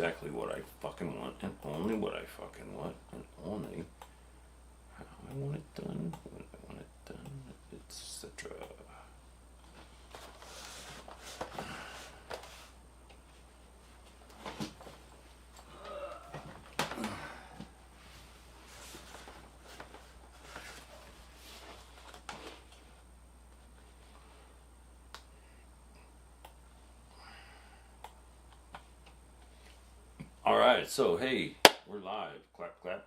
exactly what I fucking want, and only what I fucking want, and only how I want it done, when I want it done, etc. Alright, so hey, we're live. Clap, clap.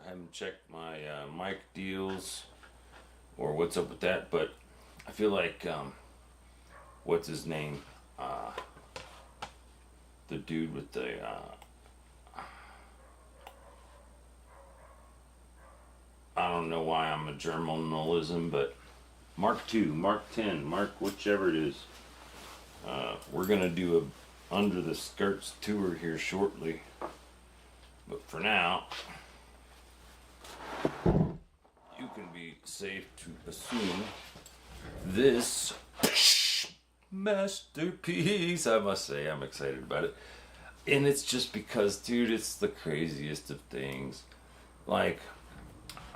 I haven't checked my mic deals or what's up with that, but I feel like, what's his name? The dude with the, I don't know why I'm a journalism, but Mark 2, Mark 10, Mark whichever it is. We're going to do a under the skirts tour here shortly, but for now you can be safe to assume this masterpiece, I must say, I'm excited about it. And it's just because, dude, it's the craziest of things. Like,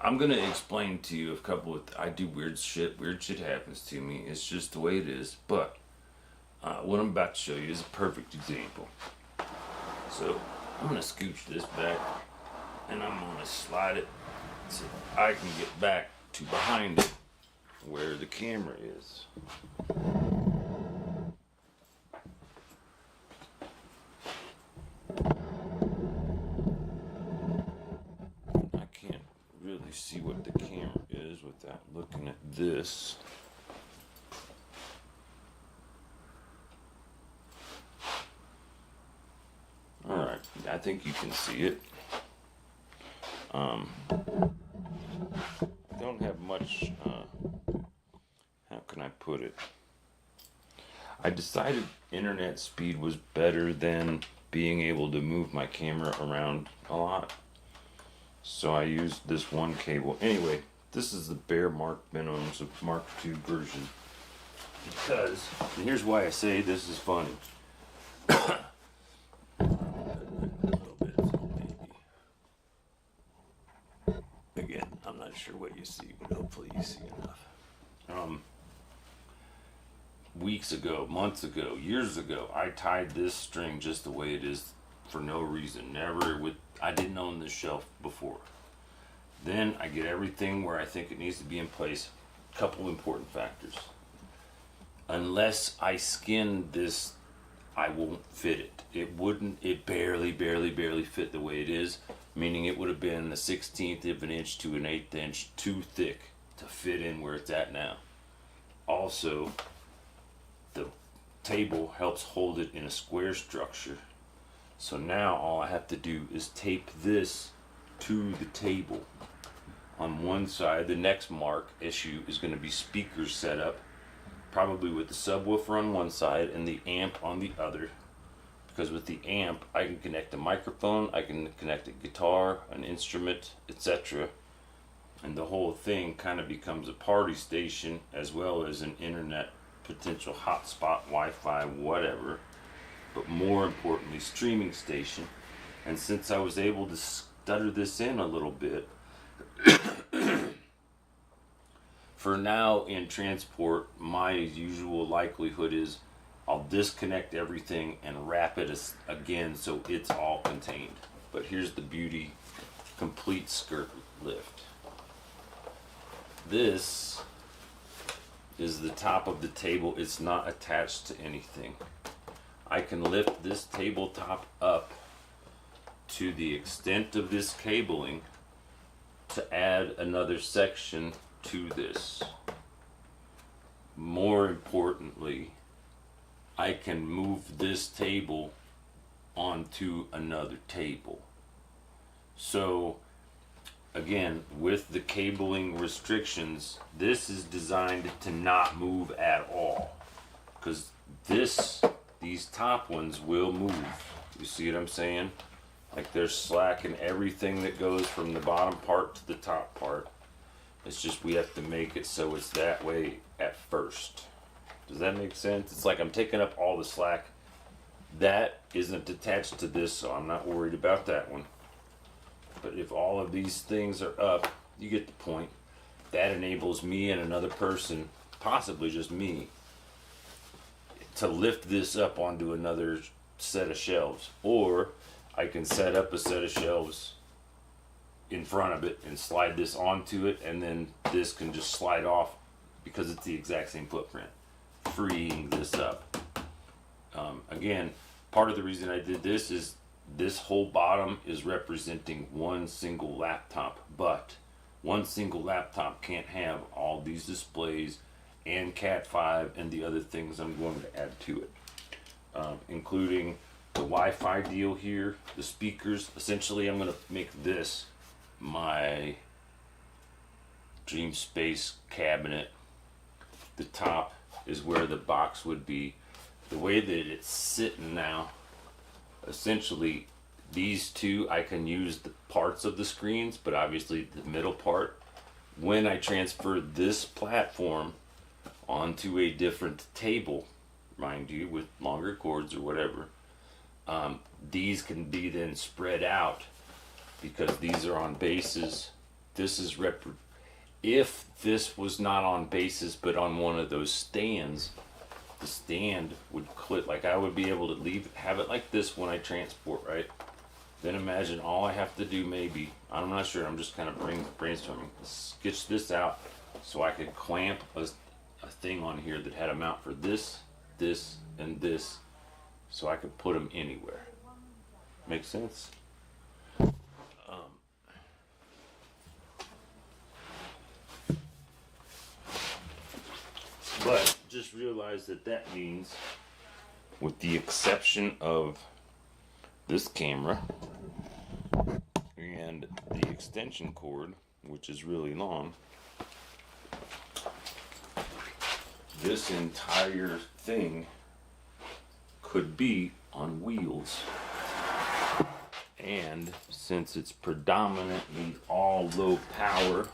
I'm gonna explain to you a couple of, I do weird shit happens to me, it's just the way it is, but what I'm about to show you is a perfect example. So I'm going to scooch this back and I'm going to slide it so I can get back to behind it where the camera is. I can't really see what the camera is without looking at this. Alright, I think you can see it. Don't have much, how can I put it? I decided internet speed was better than being able to move my camera around a lot. So I used this one cable. Anyway, this is the bare Mark minimums of Mark II version. Because, and here's why I say this is funny. Again, I'm not sure what you see, but hopefully you see enough. Weeks ago, months ago, years ago, I tied this string just the way it is for no reason. Never with, I didn't own this shelf before. Then I get everything where I think it needs to be in place. Couple important factors. Unless I skin this, I won't fit it. It barely fit the way it is. Meaning it would have been a 1/16 of an inch to an 1/8 inch too thick to fit in where it's at now. Also, the table helps hold it in a square structure. So now all I have to do is tape this to the table. On one side, the next mark issue is going to be speakers set up, probably with the subwoofer on one side and the amp on the other. Because with the amp, I can connect a microphone, I can connect a guitar, an instrument, etc. And the whole thing kind of becomes a party station as well as an internet potential hotspot, Wi-Fi, whatever. But more importantly, streaming station. And since I was able to stutter this in a little bit, for now in transport, my usual likelihood is I'll disconnect everything and wrap it again so it's all contained. But here's the beauty, complete skirt lift. This is the top of the table. It's not attached to anything. I can lift this tabletop up to the extent of this cabling to add another section to this. More importantly, I can move this table onto another table. So again, with the cabling restrictions, this is designed to not move at all, because these top ones will move. You see what I'm saying? Like there's slack in everything that goes from the bottom part to the top part. It's just we have to make it so it's that way at first. Does that make sense? It's like I'm taking up all the slack That isn't attached to this, so I'm not worried about that one. But if all of these things are up, you get the point. That enables me and another person, possibly just me, to lift this up onto another set of shelves. Or I can set up a set of shelves in front of it and slide this onto it, and then this can just slide off because it's the exact same footprint, freeing this up. Again, part of the reason I did this is this whole bottom is representing one single laptop, but one single laptop can't have all these displays and Cat 5 and the other things I'm going to add to it, including the Wi-Fi deal here, the speakers. Essentially, I'm going to make this my DREAMSPACE cabinet. The top is where the box would be. The way that it's sitting now, essentially these two I can use the parts of the screens, but obviously the middle part, when I transfer this platform onto a different table, mind you, with longer cords or whatever, these can be then spread out because these are on bases. This is if this was not on bases but on one of those stands, the stand would clip. Like, I would be able to have it like this when I transport, right? Then imagine all I have to do, maybe, I'm not sure, I'm just kind of brainstorming, sketch this out so I could clamp a thing on here that had a mount for this, this, and this, so I could put them anywhere. Make sense? But just realize that means, with the exception of this camera and the extension cord, which is really long, this entire thing could be on wheels. And since it's predominantly all low power,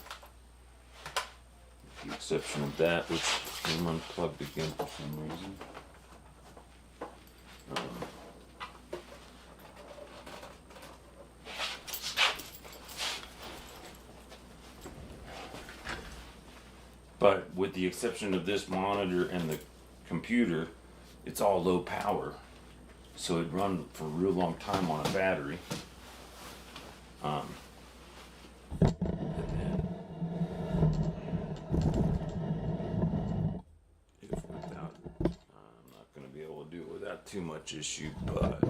with the exception of that, which came unplugged again for some reason. But with the exception of this monitor and the computer, it's all low power, so it'd run for a real long time on a battery. I'm not going to be able to do it without too much issue, but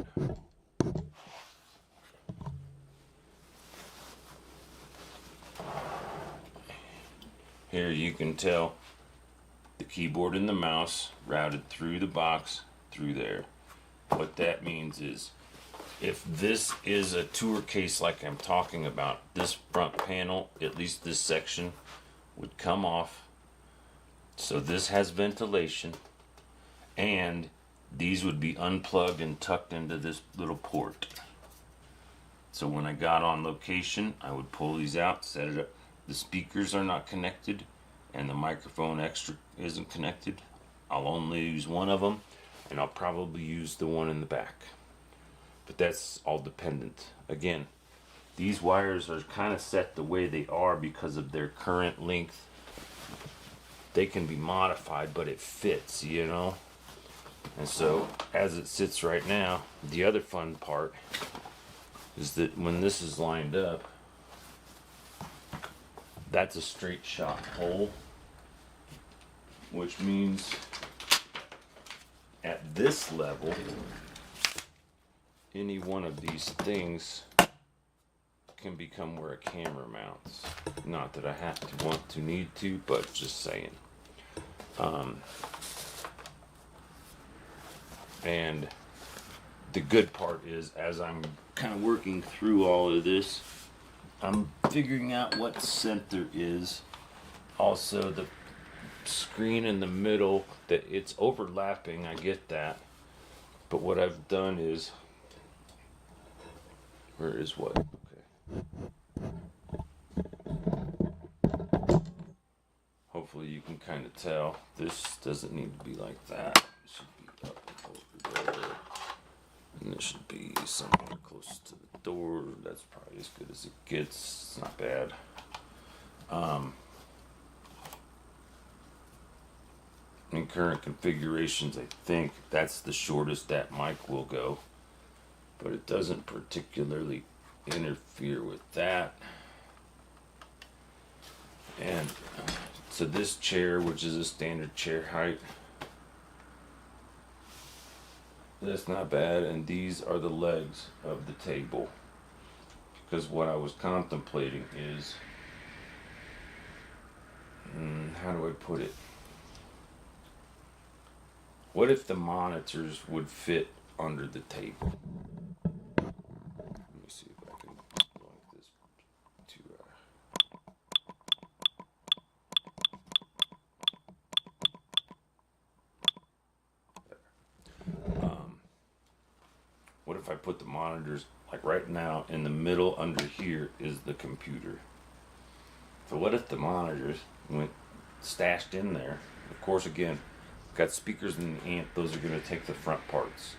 here you can tell the keyboard and the mouse routed through the box through there. What that means is, if this is a tour case like I'm talking about, this front panel, at least this section, would come off. So this has ventilation, and these would be unplugged and tucked into this little port. So when I got on location, I would pull these out, set it up. The speakers are not connected, and the microphone extra isn't connected. I'll only use one of them, and I'll probably use the one in the back. But that's all dependent. Again, these wires are kind of set the way they are because of their current length. They can be modified, but it fits, you know? And so, as it sits right now, the other fun part is that when this is lined up, that's a straight shot hole, which means at this level, any one of these things can become where a camera mounts. Not that I have to, want to, need to, but just saying. And the good part is, as I'm kind of working through all of this, I'm figuring out what center is. Also, the screen in the middle, that it's overlapping, I get that. But what I've done is, where is what? Okay. Hopefully you can kind of tell. This doesn't need to be like that. It should be up over there. And it should be somewhere close to the door. That's probably as good as it gets. It's not bad. In current configurations, I think that's the shortest that mic will go, but it doesn't particularly interfere with that. And so this chair, which is a standard chair height, that's not bad. And these are the legs of the table, because what I was contemplating is, how do I put it? What if the monitors would fit under the table? Let me see if I can like this to what if I put the monitors, like right now, in the middle under here is the computer. So what if the monitors went stashed in there? Of course, again, got speakers and an amp. Those are going to take the front parts.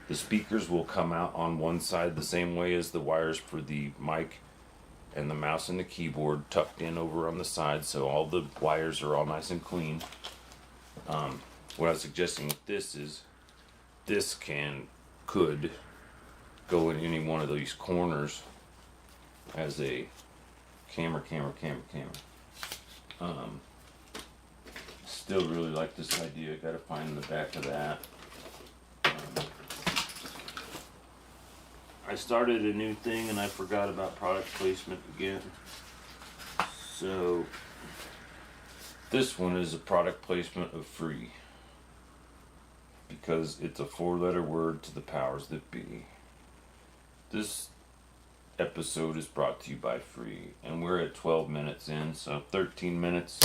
The speakers will come out on one side the same way as the wires for the mic and the mouse and the keyboard, tucked in over on the side, so all the wires are all nice and clean. What I was suggesting with this is, this could go in any one of these corners as a camera. Still really like this idea. Got to find the back of that. I started a new thing and I forgot about product placement again. So this one is a product placement of free, because it's a 4-letter word to the powers that be. This episode is brought to you by free, and we're at 12 minutes in, so 13 minutes.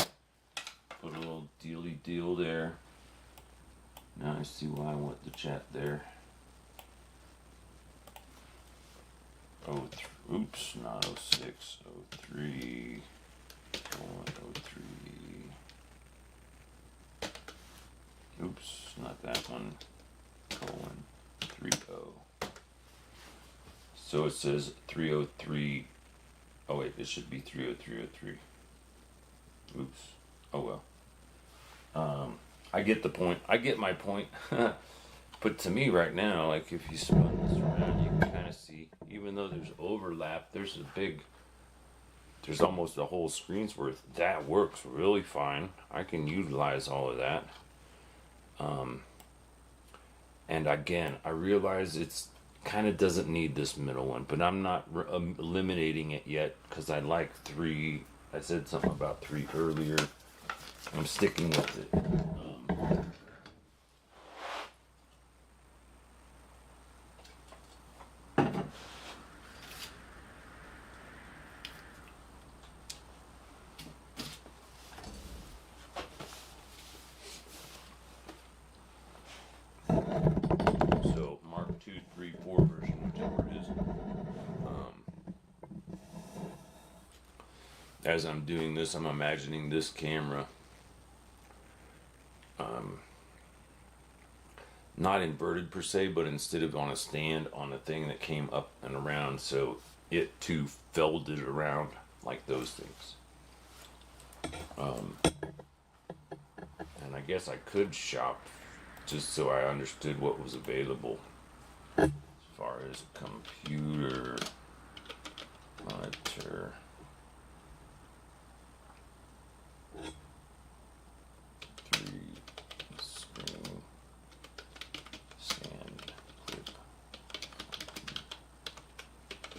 Put a little dealy deal there. Now I see why I want the chat there. Oops, not 06, 03, 03. Oops, not that one. Colon 30. So it says 303. Oh wait, it should be 30303. Oops. Oh well. I get the point. I get my point. But to me right now, like if you spin this around, you can kind of see, even though there's overlap, there's almost a whole screen's worth. That works really fine. I can utilize all of that. And again, I realize it's kind of doesn't need this middle one, but I'm not eliminating it yet, because I like 3. I said something about 3 earlier. I'm sticking with it. So Mark 2, 3, 4 version, whichever it is. As I'm doing this, I'm imagining this camera not inverted per se, but instead of on a stand, on a thing that came up and around, so it too folded around like those things. And I guess I could shop just so I understood what was available as far as computer monitor. Screen stand clip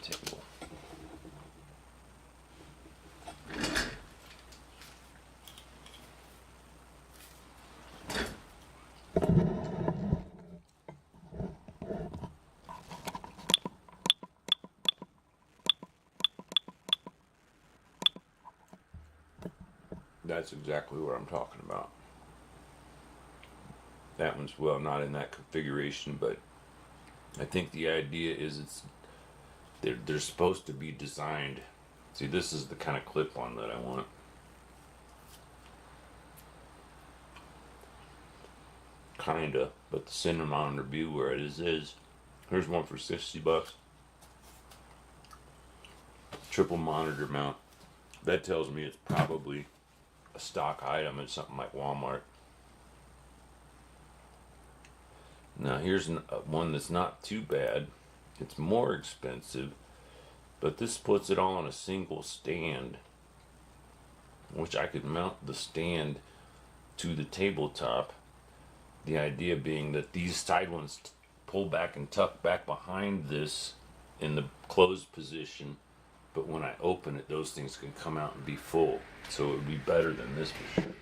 table. That's exactly what I'm talking about. That one's, well, not in that configuration, but I think the idea is they're supposed to be designed. See, this is the kind of clip-on that I want. Kinda, but the center monitor view where it is Here's one for $60. Triple monitor mount. That tells me it's probably a stock item at something like Walmart. Now here's one that's not too bad. It's more expensive, but this puts it all on a single stand, which I could mount the stand to the tabletop. The idea being that these side ones pull back and tuck back behind this in the closed position, but when I open it, those things can come out and be full. So it would be better than this for sure.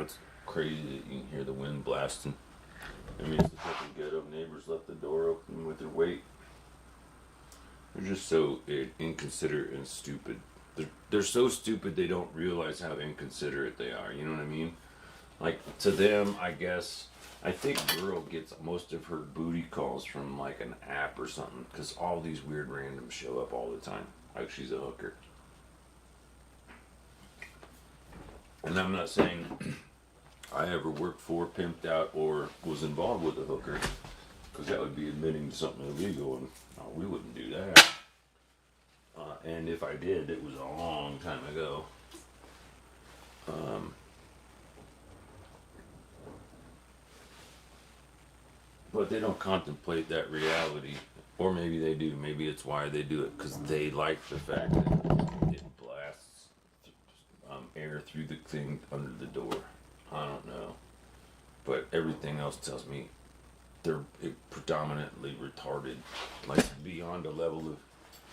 It's crazy that you can hear the wind blasting. I mean, it's the type of ghetto neighbors left the door open with their weight. They're just so inconsiderate and stupid. They're so stupid they don't realize how inconsiderate they are. You know what I mean? Like, to them, I guess, I think girl gets most of her booty calls from like an app or something, because all these weird randoms show up all the time. Like she's a hooker. And I'm not saying I ever worked for, pimped out, or was involved with a hooker, because that would be admitting to something illegal, and we wouldn't do that. And if I did, it was a long time ago. But they don't contemplate that reality, or maybe they do. Maybe it's why they do it, because they like the fact that it blasts air through the thing under the door. I don't know, but everything else tells me they're predominantly retarded, like beyond a level of,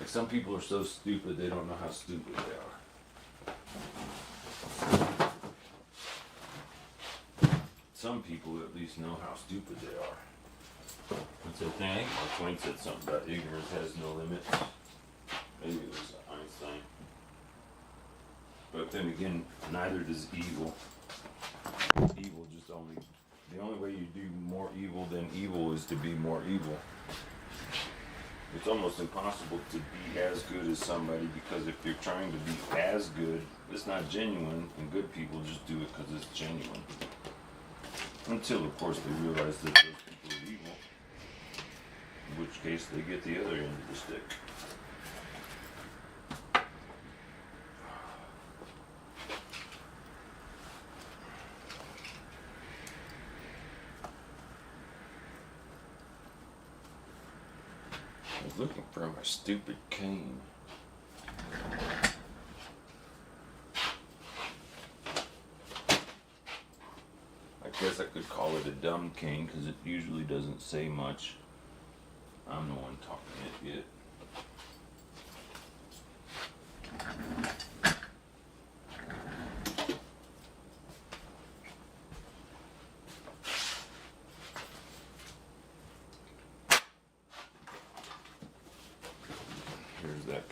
like, some people are so stupid they don't know how stupid they are. Some people at least know how stupid they are. What's that thing? I think Mark Twain said something about ignorance has no limits. Maybe it was Einstein. But then again, neither does evil. Evil just only, the only way you do more evil than evil is to be more evil. It's almost impossible to be as good as somebody, because if you're trying to be as good, it's not genuine, and good people just do it because it's genuine. Until, of course, they realize that those people are evil, in which case they get the other end of the stick. I was looking for my stupid cane. I guess I could call it a dumb cane, because it usually doesn't say much. I'm the one talking it yet. Here's that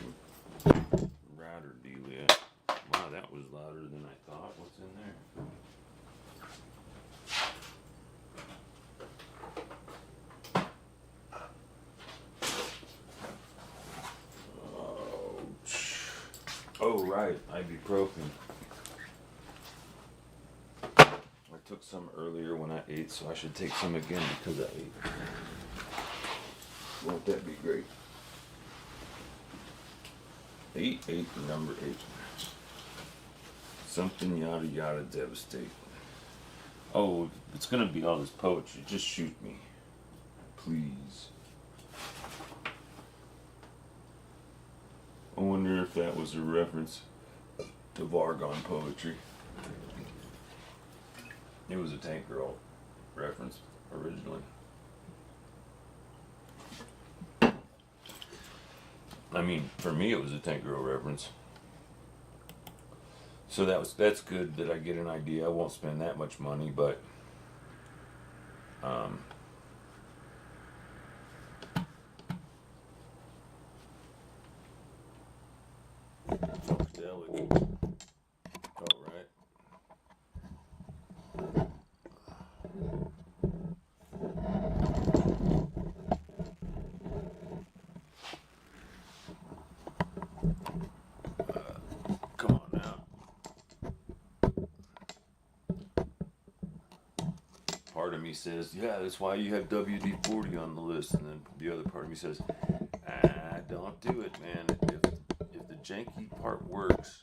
router dealio. Wow, that was louder than I thought. What's in there? Oh, right, ibuprofen. I took some earlier when I ate, so I should take some again because I ate. Won't that be great? 8, number 8. Something yada yada devastate. Oh, if it's gonna be all this poetry, just shoot me. Please. I wonder if that was a reference to Vargon poetry. It was a Tank Girl reference originally. I mean, for me it was a Tank Girl reference. So that's good that I get an idea. I won't spend that much money, but funkadelic. All right. Come on now. me says, yeah, that's why you have WD-40 on the list. And then the other part of me says, ah, don't do it, man. If the janky part works,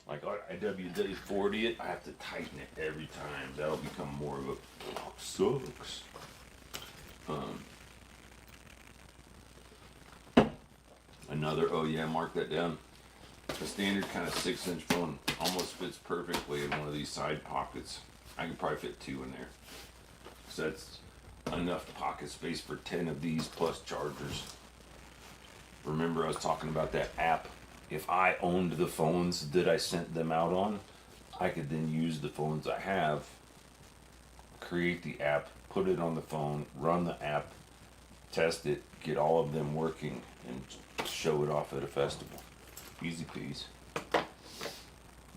like I WD-40 it, I have to tighten it every time. That'll become more of a sucks. Another, oh yeah, mark that down. The standard kind of 6-inch phone almost fits perfectly in one of these side pockets. I could probably fit 2 in there. So that's enough pocket space for 10 of these plus chargers. Remember I was talking about that app. If I owned the phones that I sent them out on, I could then use the phones I have, create the app, put it on the phone, run the app, test it, get all of them working, and show it off at a festival. Easy peasy.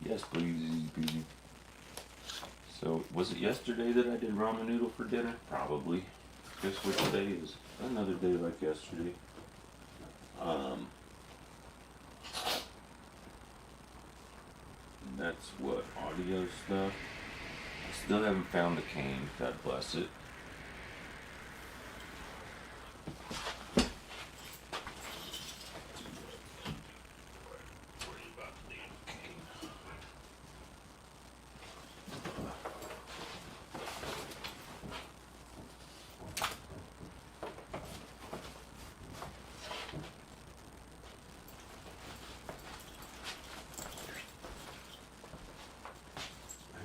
Yes, please, easy peasy. So, was it yesterday that I did ramen noodle for dinner? Probably. Guess what today is? Another day like yesterday. That's what, audio stuff? I still haven't found the cane, God bless it.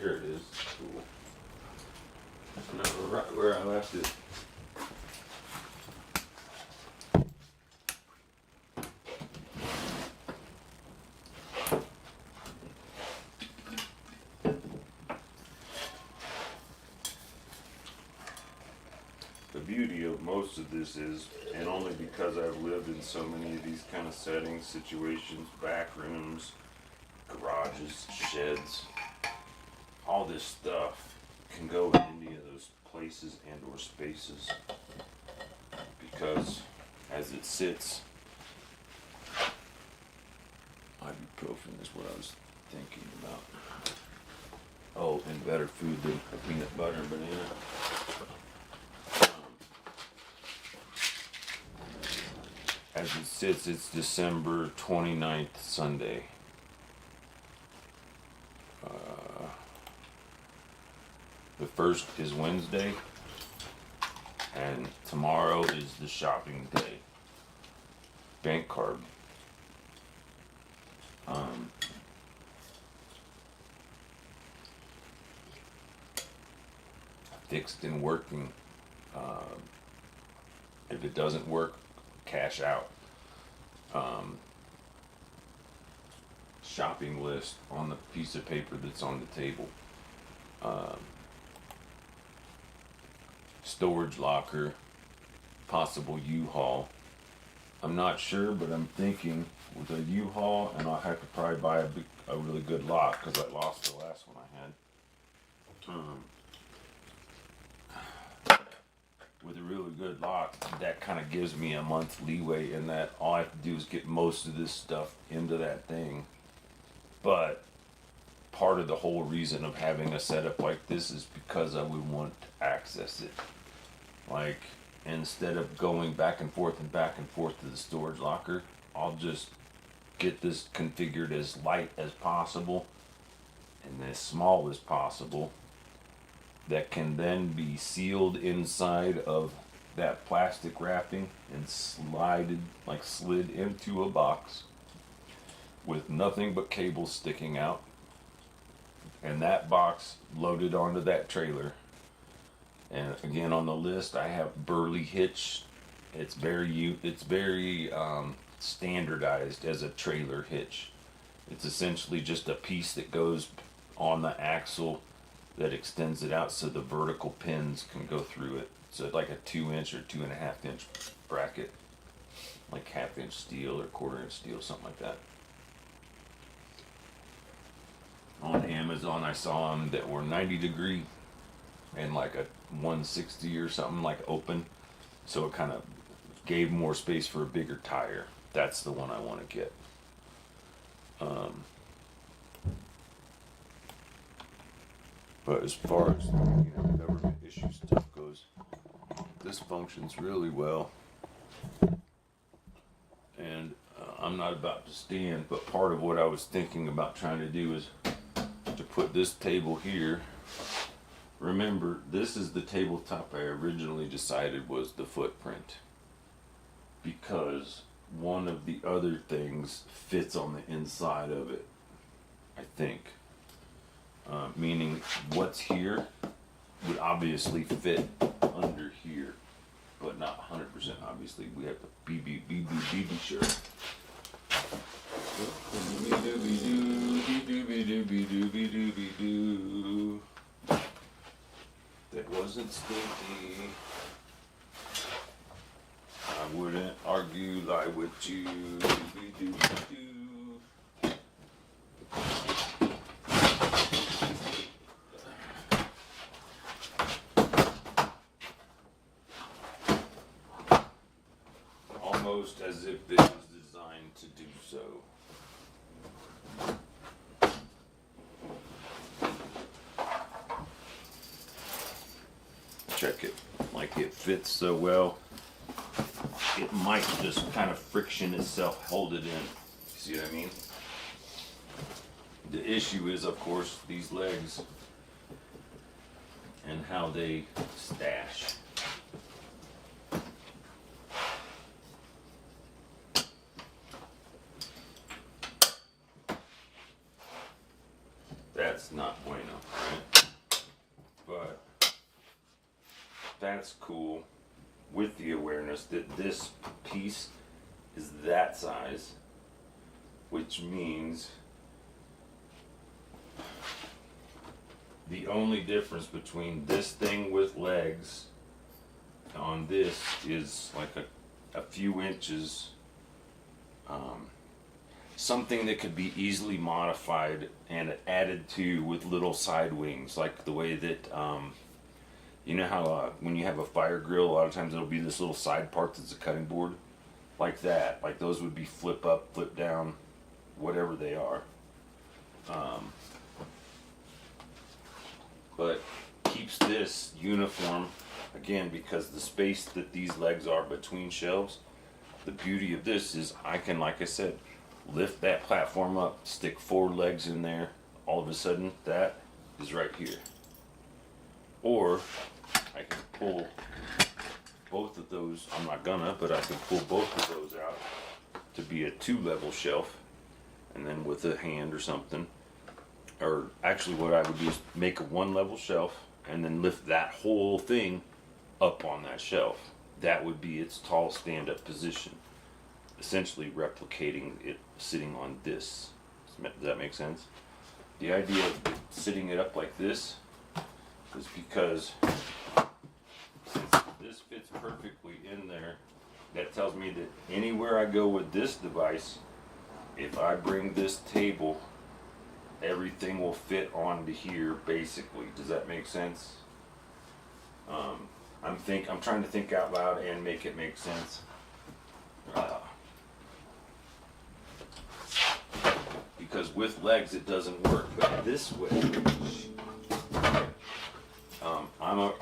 Here it is. Cool. No, right where I left it. The beauty of most of this is, and only because I've lived in so many of these kind of settings, situations, back rooms, garages, sheds, all this stuff can go in any of those places and or spaces, because as it sits, ibuprofen is what I was thinking about. Oh, and better food than peanut butter and banana. As it sits, it's December 29th, Sunday. The 1st is Wednesday, and tomorrow is the shopping day. Bank card. Fixed and working. If it doesn't work, cash out. Shopping list on the piece of paper that's on the table. Storage locker, possible U-Haul. I'm not sure, but I'm thinking with a U-Haul, and I'll have to probably buy a really good lock because I lost the last one I had. With a really good lock, that kind of gives me a month leeway in that all I have to do is get most of this stuff into that thing. But part of the whole reason of having a setup like this is because I would want to access it. Like, instead of going back and forth to the storage locker, I'll just get this configured as light as possible and as small as possible, that can then be sealed inside of that plastic wrapping and slid into a box with nothing but cables sticking out, and that box loaded onto that trailer. And again, on the list I have Burley hitch. It's very standardized as a trailer hitch. It's essentially just a piece that goes on the axle that extends it out so the vertical pins can go through it. So like a 2-inch or 2.5-inch bracket, like 1/2-inch steel or 1/4-inch steel, something like that. On Amazon I saw them that were 90 degree and like a 160 or something, like open, so it kind of gave more space for a bigger tire. That's the one I want to get. But as far as, you know, government issue stuff goes, this functions really well. And I'm not about to stand, but part of what I was thinking about trying to do is to put this table here. Remember, this is the tabletop I originally decided was the footprint, because one of the other things fits on the inside of it, I think. Meaning what's here would obviously fit under here, but not 100% obviously. We have to be sure. That wasn't stinky. I wouldn't argue, lie with you. Almost as if it was designed to do so. Check it, like it fits so well. It might just kind of friction itself, hold it in. See what I mean? The issue is, of course, these legs and how they stash. That's not bueno, right? But that's cool with the awareness that this piece is that size, which means the only difference between this thing with legs on this is like a few inches. Something that could be easily modified and added to with little side wings, like the way that you know how when you have a fire grill, a lot of times it'll be this little side part that's a cutting board, like that. Like those would be flip up, flip down, whatever they are. But keeps this uniform, again, because the space that these legs are between shelves. The beauty of this is I can, like I said, lift that platform up, stick 4 legs in there, all of a sudden that is right here. Or I can pull both of those, I'm not gonna, but I can pull both of those out to be a 2-level shelf, and then with a hand or something, or actually what I would do is make a 1-level shelf and then lift that whole thing up on that shelf. That would be its tall stand-up position, essentially replicating it sitting on this. Does that make sense? The idea of sitting it up like this is because since this fits perfectly in there, that tells me that anywhere I go with this device, if I bring this table, everything will fit onto here basically. Does that make sense? I'm trying to think out loud and make it make sense. Because with legs it doesn't work, but this way,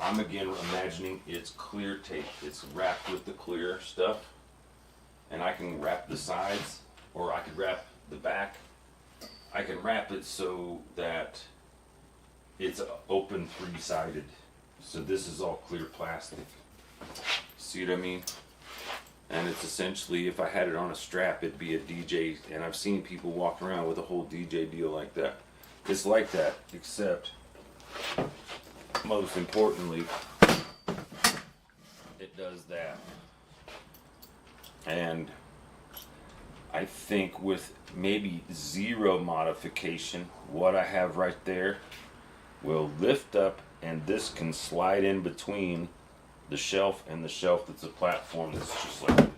I'm again imagining it's clear tape. It's wrapped with the clear stuff, and I can wrap the sides, or I could wrap the back. I can wrap it so that it's open 3-sided. So this is all clear plastic. See what I mean? And it's essentially, if I had it on a strap, it'd be a DJ, and I've seen people walk around with a whole DJ deal like that. It's like that, except, most importantly, it does that. And I think with maybe 0 modification, what I have right there will lift up, and this can slide in between the shelf and the shelf that's a platform that's just like this.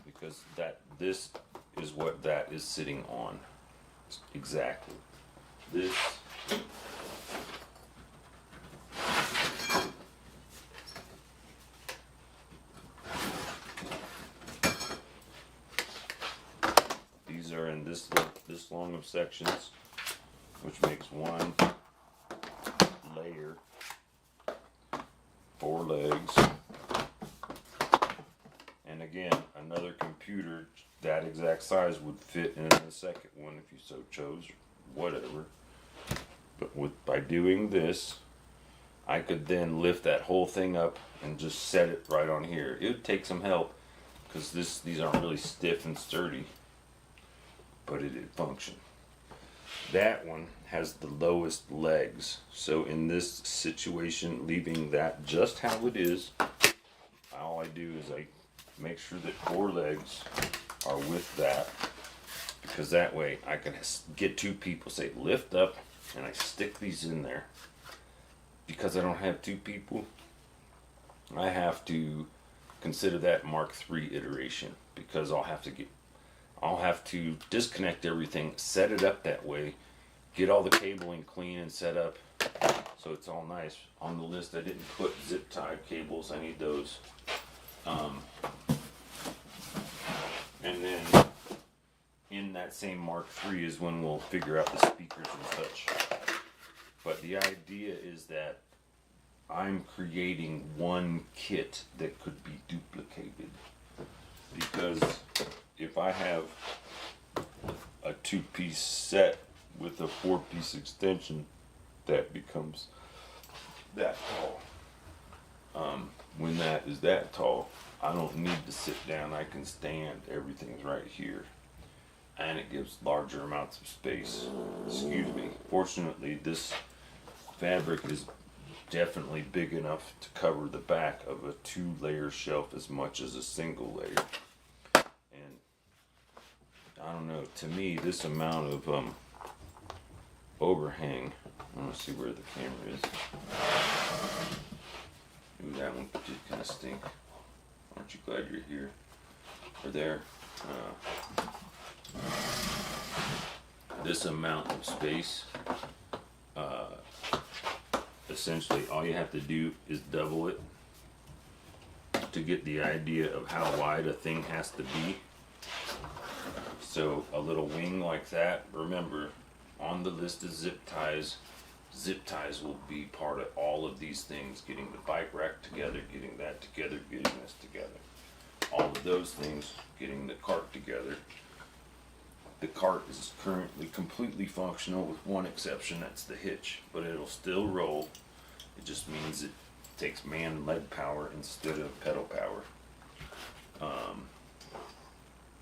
Because this is what that is sitting on. Exactly. This. These are in this long of sections. which makes one layer, 4 legs. And again, another computer that exact size would fit in the second one if you so chose, whatever. But by doing this, I could then lift that whole thing up and just set it right on here. It would take some help because these aren't really stiff and sturdy, but it'd function. That one has the lowest legs, so in this situation, leaving that just how it is, all I do is I make sure that 4 legs are with that, because that way I can get 2 people, say lift up, and I stick these in there. Because I don't have 2 people, I have to consider that Mark III iteration, because I'll have to disconnect everything, set it up that way, get all the cabling clean and set up so it's all nice. On the list I didn't put zip tie cables, I need those. And then in that same Mark III is when we'll figure out the speakers and such. But the idea is that I'm creating one kit that could be duplicated. Because if I have a 2-piece set with a 4-piece extension, that becomes that tall. When that is that tall, I don't need to sit down, I can stand, everything's right here. And it gives larger amounts of space. Excuse me. Fortunately, this fabric is definitely big enough to cover the back of a 2-layer shelf as much as a single layer. And I don't know, to me this amount of overhang, I want to see where the camera is. Ooh, that one did kind of stink. Aren't you glad you're here? Or there. This amount of space, essentially all you have to do is double it to get the idea of how wide a thing has to be. So a little wing like that, remember on the list of zip ties will be part of all of these things, getting the bike rack together, getting that together, getting this together. All of those things, getting the cart together. The cart is currently completely functional with one exception, that's the hitch, but it'll still roll. It just means it takes man-led power instead of pedal power.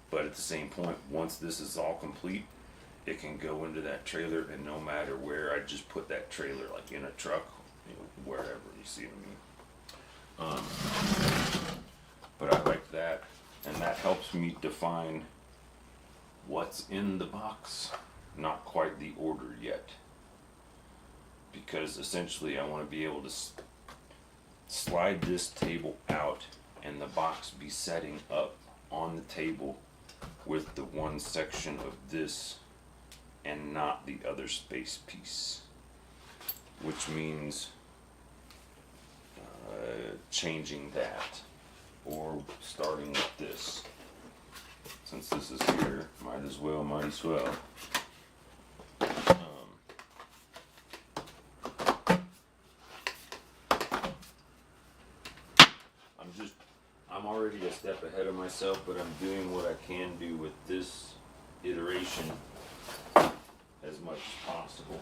But at the same point, once this is all complete, it can go into that trailer, and no matter where, I just put that trailer like in a truck, wherever, you see what I mean? But I like that, and that helps me define what's in the box, not quite the order yet. Because essentially I want to be able to slide this table out and the box be setting up on the table with the one section of this and not the other space piece. Which means changing that, or starting with this. Since this is here, might as well. I'm already a step ahead of myself, but I'm doing what I can do with this iteration as much as possible.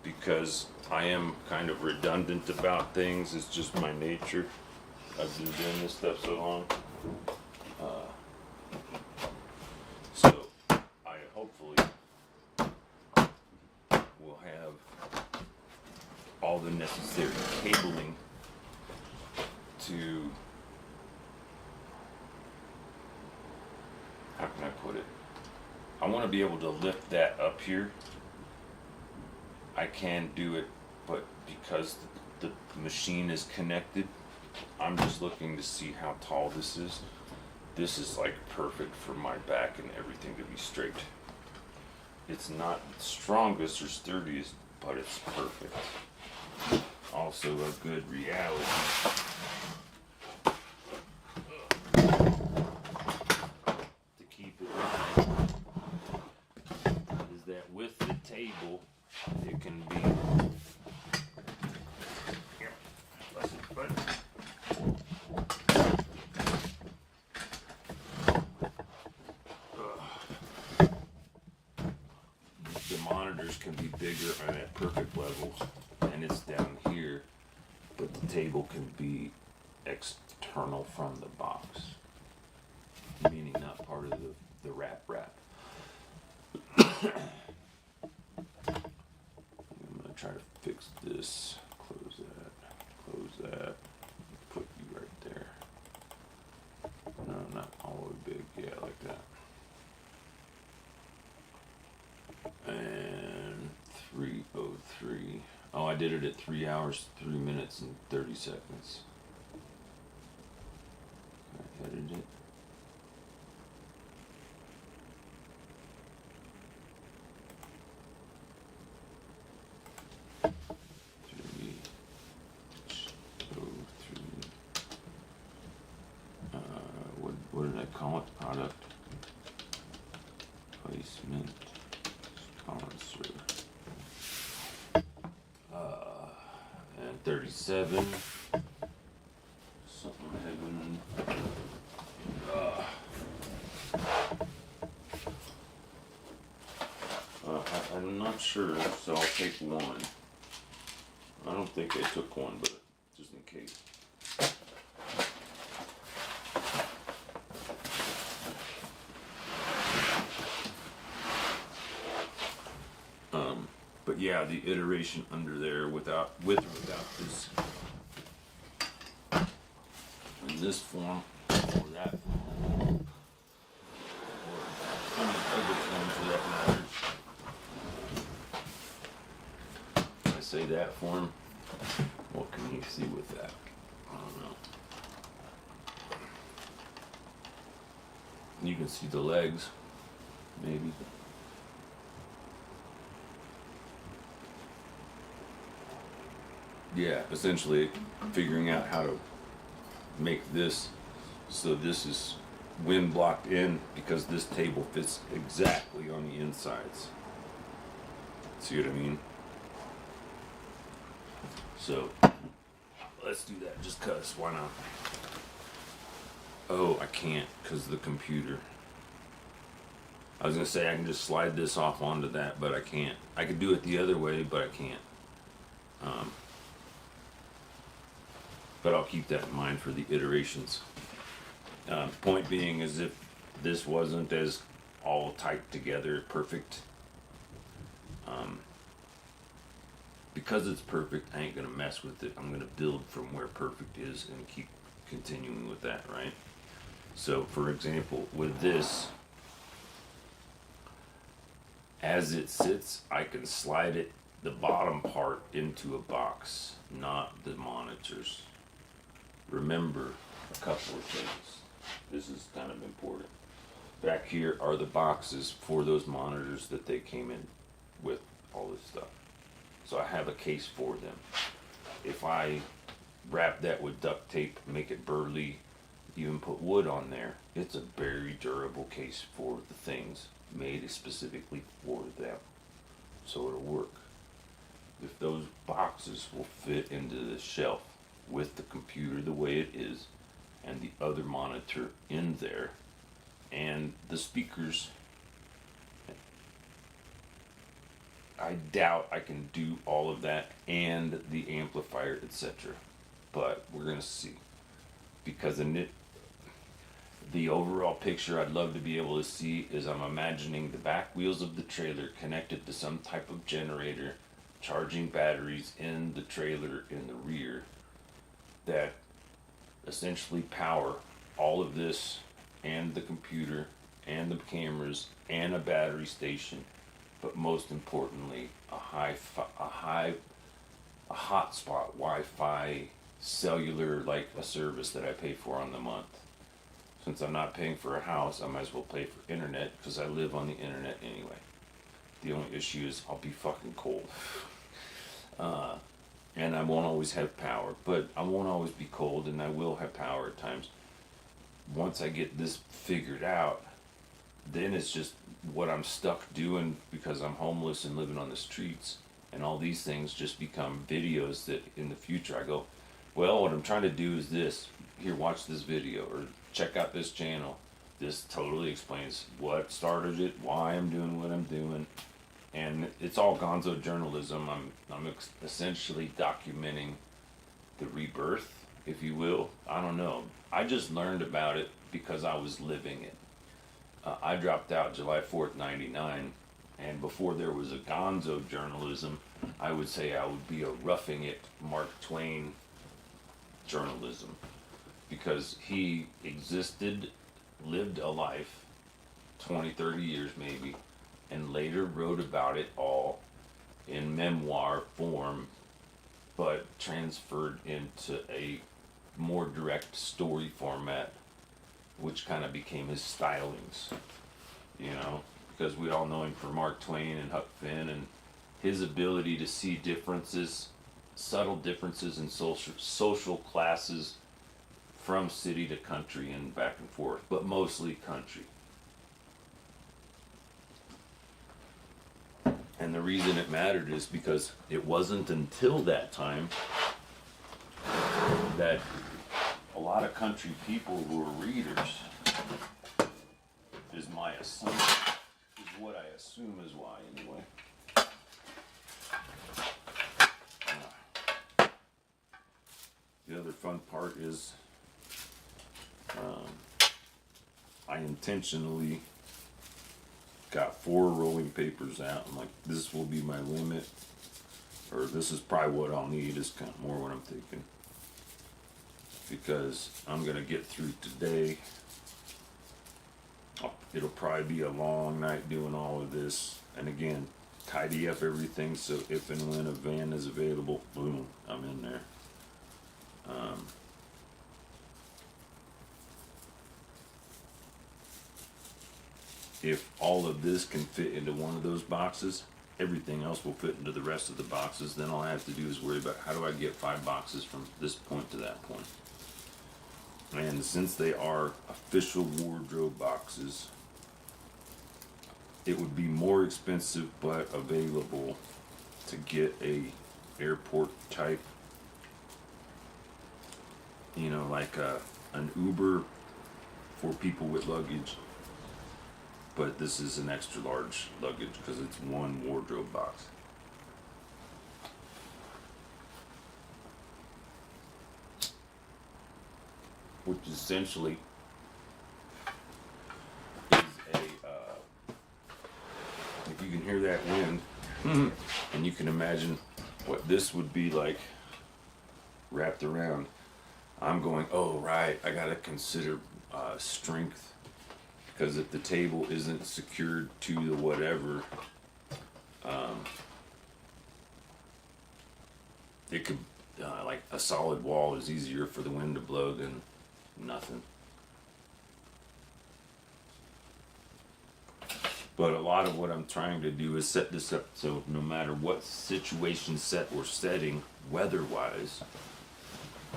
Because I am kind of redundant about things, it's just my nature. I've been doing this stuff so long. So I hopefully will have all the necessary cabling to, how can I put it? I want to be able to lift that up here. I can do it, but because the machine is connected, I'm just looking to see how tall this is. This is like perfect for my back and everything to be straight. It's not the strongest or sturdiest, but it's perfect. also a good reality. To keep it running is that with the table, it can be. Here, bless it, bud. The monitors can be bigger and at perfect levels, and it's down here, but the table can be external from the box, meaning not part of the wrap. I'm gonna try to fix this. Close that, put you right there. No, not all the way big, yeah, like that. And 3:03. Oh, I did it at 3 hours, 3 minutes, and 30 seconds. I edited it. What did I call it? Product placement sponsor. And 37. Something heaven. I'm not sure, so I'll take one. I don't think I took one, but just in case. But yeah, the iteration under there with or without this in this form or that form or any other form for that matter. When I say that form, what can you see with that? I don't know. You can see the legs, maybe. Yeah, essentially figuring out how to make this so this is wind blocked in because this table fits exactly on the insides. See what I mean? So let's do that just cause, why not? Oh, I can't because of the computer. I was gonna say I can just slide this off onto that, but I can't. I could do it the other way, but I can't. But I'll keep that in mind for the iterations. Point being is if this wasn't as all tight together, perfect, because it's perfect, I ain't gonna mess with it. I'm gonna build from where perfect is and keep continuing with that, right? So for example, with this, as it sits, I can slide it, the bottom part, into a box, not the monitors. Remember a couple of things. This is kind of important. Back here are the boxes for those monitors that they came in with, all this stuff. So I have a case for them. If I wrap that with duct tape, make it burly, even put wood on there, it's a very durable case for the things made specifically for them. So it'll work. If those boxes will fit into the shelf with the computer the way it is, and the other monitor in there, and the speakers, I doubt I can do all of that, and the amplifier, etc. But we're gonna see, because the overall picture I'd love to be able to see is I'm imagining the back wheels of the trailer connected to some type of generator, charging batteries in the trailer in the rear, that essentially power all of this and the computer and the cameras and a battery station, but most importantly a hotspot Wi-Fi cellular, like a service that I pay for on the month. Since I'm not paying for a house, I might as well pay for internet because I live on the internet anyway. The only issue is I'll be fucking cold. and I won't always have power, but I won't always be cold, and I will have power at times. Once I get this figured out, then it's just what I'm stuck doing because I'm homeless and living on the streets, and all these things just become videos that in the future I go, well, what I'm trying to do is this. Here, watch this video, or check out this channel. This totally explains what started it, why I'm doing what I'm doing, and it's all gonzo journalism. I'm essentially documenting the rebirth, if you will. I don't know. I just learned about it because I was living it. I dropped out July 4th, 99, and before there was a gonzo journalism, I would say I would be a roughing it Mark Twain journalism, because he existed, lived a life, 20, 30 years maybe, and later wrote about it all in memoir form, but transferred into a more direct story format, which kind of became his stylings, you know, because we all know him for Mark Twain and Huck Finn, and his ability to see differences, subtle differences in social classes from city to country and back and forth, but mostly country. And the reason it mattered is because it wasn't until that time that a lot of country people who were readers, is my assumption, is what I assume is why anyway. The other fun part is I intentionally got 4 rolling papers out. I'm like, this will be my limit, or this is probably what I'll need, is kind of more what I'm thinking, because I'm gonna get through today. It'll probably be a long night doing all of this, and again, tidy up everything so if and when a van is available, boom, I'm in there. If all of this can fit into one of those boxes, everything else will fit into the rest of the boxes. Then all I have to do is worry about how do I get 5 boxes from this point to that point. And since they are official wardrobe boxes, it would be more expensive but available to get a airport type, you know, like an Uber for people with luggage. But this is an extra large luggage because it's one wardrobe box. Which essentially is if you can hear that wind, and you can imagine what this would be like wrapped around, I'm going, oh right, I gotta consider strength, because if the table isn't secured to the whatever, it could, like a solid wall is easier for the wind to blow than nothing. But a lot of what I'm trying to do is set this up so no matter what situation set we're setting, weather-wise,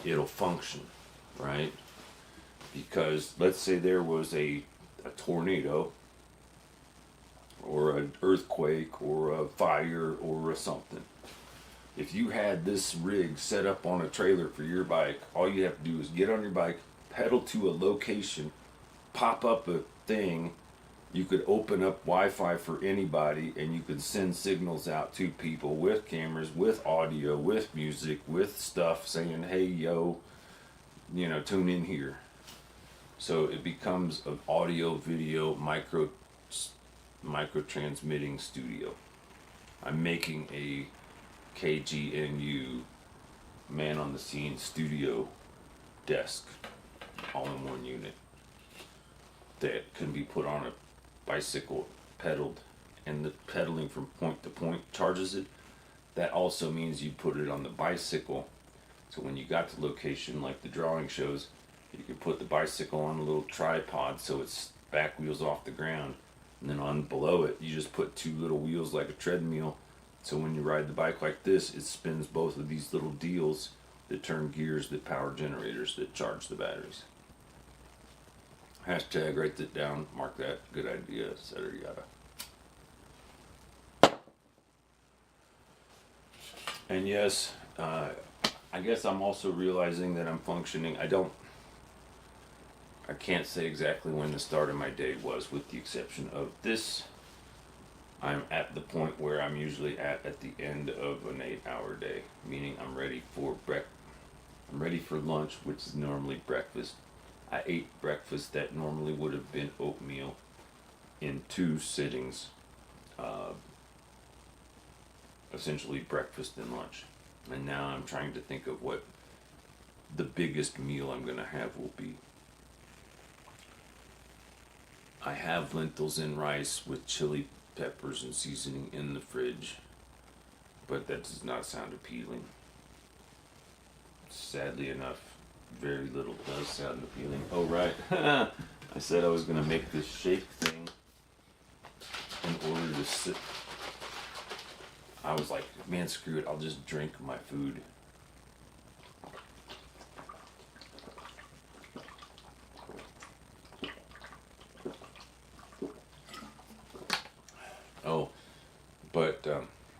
it'll function, right? Because let's say there was a tornado, or an earthquake, or a fire, or a something. If you had this rig set up on a trailer for your bike, all you have to do is get on your bike, pedal to a location, pop up a thing. You could open up Wi-Fi for anybody, and you could send signals out to people with cameras, with audio, with music, with stuff saying, hey, yo, you know, tune in here. So it becomes an audio video micro transmitting studio. I'm making a KGNU man on the scene studio desk all in one unit that can be put on a bicycle, pedaled, and the pedaling from point to point charges it. That also means you put it on the bicycle, so when you got to location like the drawing shows, you can put the bicycle on a little tripod so its back wheels off the ground, and then on below it you just put 2 little wheels like a treadmill, So when you ride the bike like this, it spins both of these little deals that turn gears that power generators that charge the batteries. Hashtag, write that down, mark that, good idea, etc. Yada. And yes, I guess I'm also realizing that I'm functioning. I can't say exactly when the start of my day was, with the exception of this. I'm at the point where I'm usually at the end of an 8-hour day, meaning I'm ready for lunch, which is normally breakfast. I ate breakfast that normally would have been oatmeal in 2 sittings, essentially breakfast and lunch. And now I'm trying to think of what the biggest meal I'm going to have will be. I have lentils and rice with chili peppers and seasoning in the fridge, but that does not sound appealing. Sadly enough, very little does sound appealing. Oh right, I said I was going to make this shake thing in order to sit. I was like, man, screw it, I'll just drink my food. Oh, but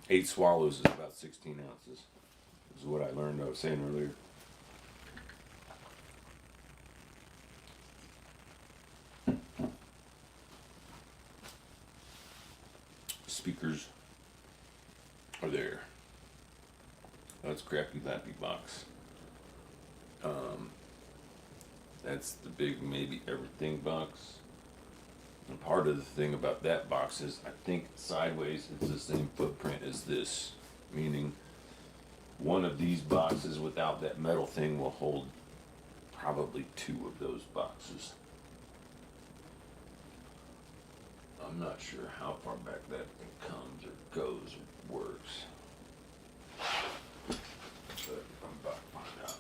8 swallows is about 16 ounces. Is what I learned. I was saying earlier. Speakers are there. That's crappy lappy box. That's the big maybe everything box. And part of the thing about that box is I think sideways it's the same footprint as this, meaning one of these boxes without that metal thing will hold probably 2 of those boxes. I'm not sure how far back that thing comes or goes or works. But I'm about to find out.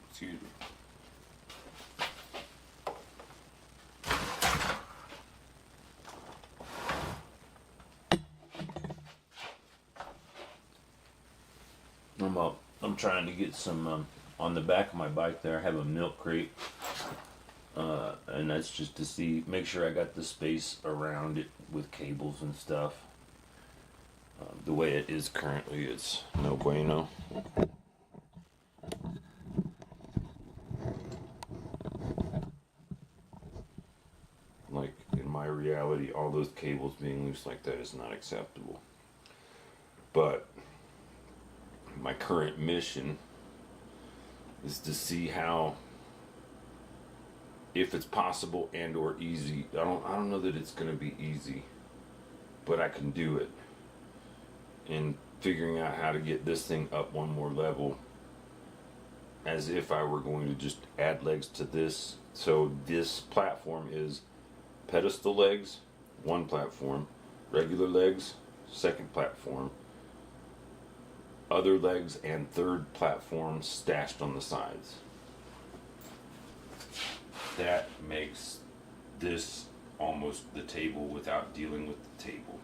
Excuse me. I'm trying to get some on the back of my bike there. I have a milk crate, and that's just to make sure I got the space around it with cables and stuff. The way it is currently, it's no bueno. Like in my reality, all those cables being loose like that is not acceptable. But my current mission is to see how, if it's possible and or easy. I don't know that it's going to be easy, but I can do it. In figuring out how to get this thing up one more level, as if I were going to just add legs to this. So this platform is pedestal legs, one platform, regular legs, second platform, other legs, and third platform stashed on the sides. That makes this almost the table without dealing with the table,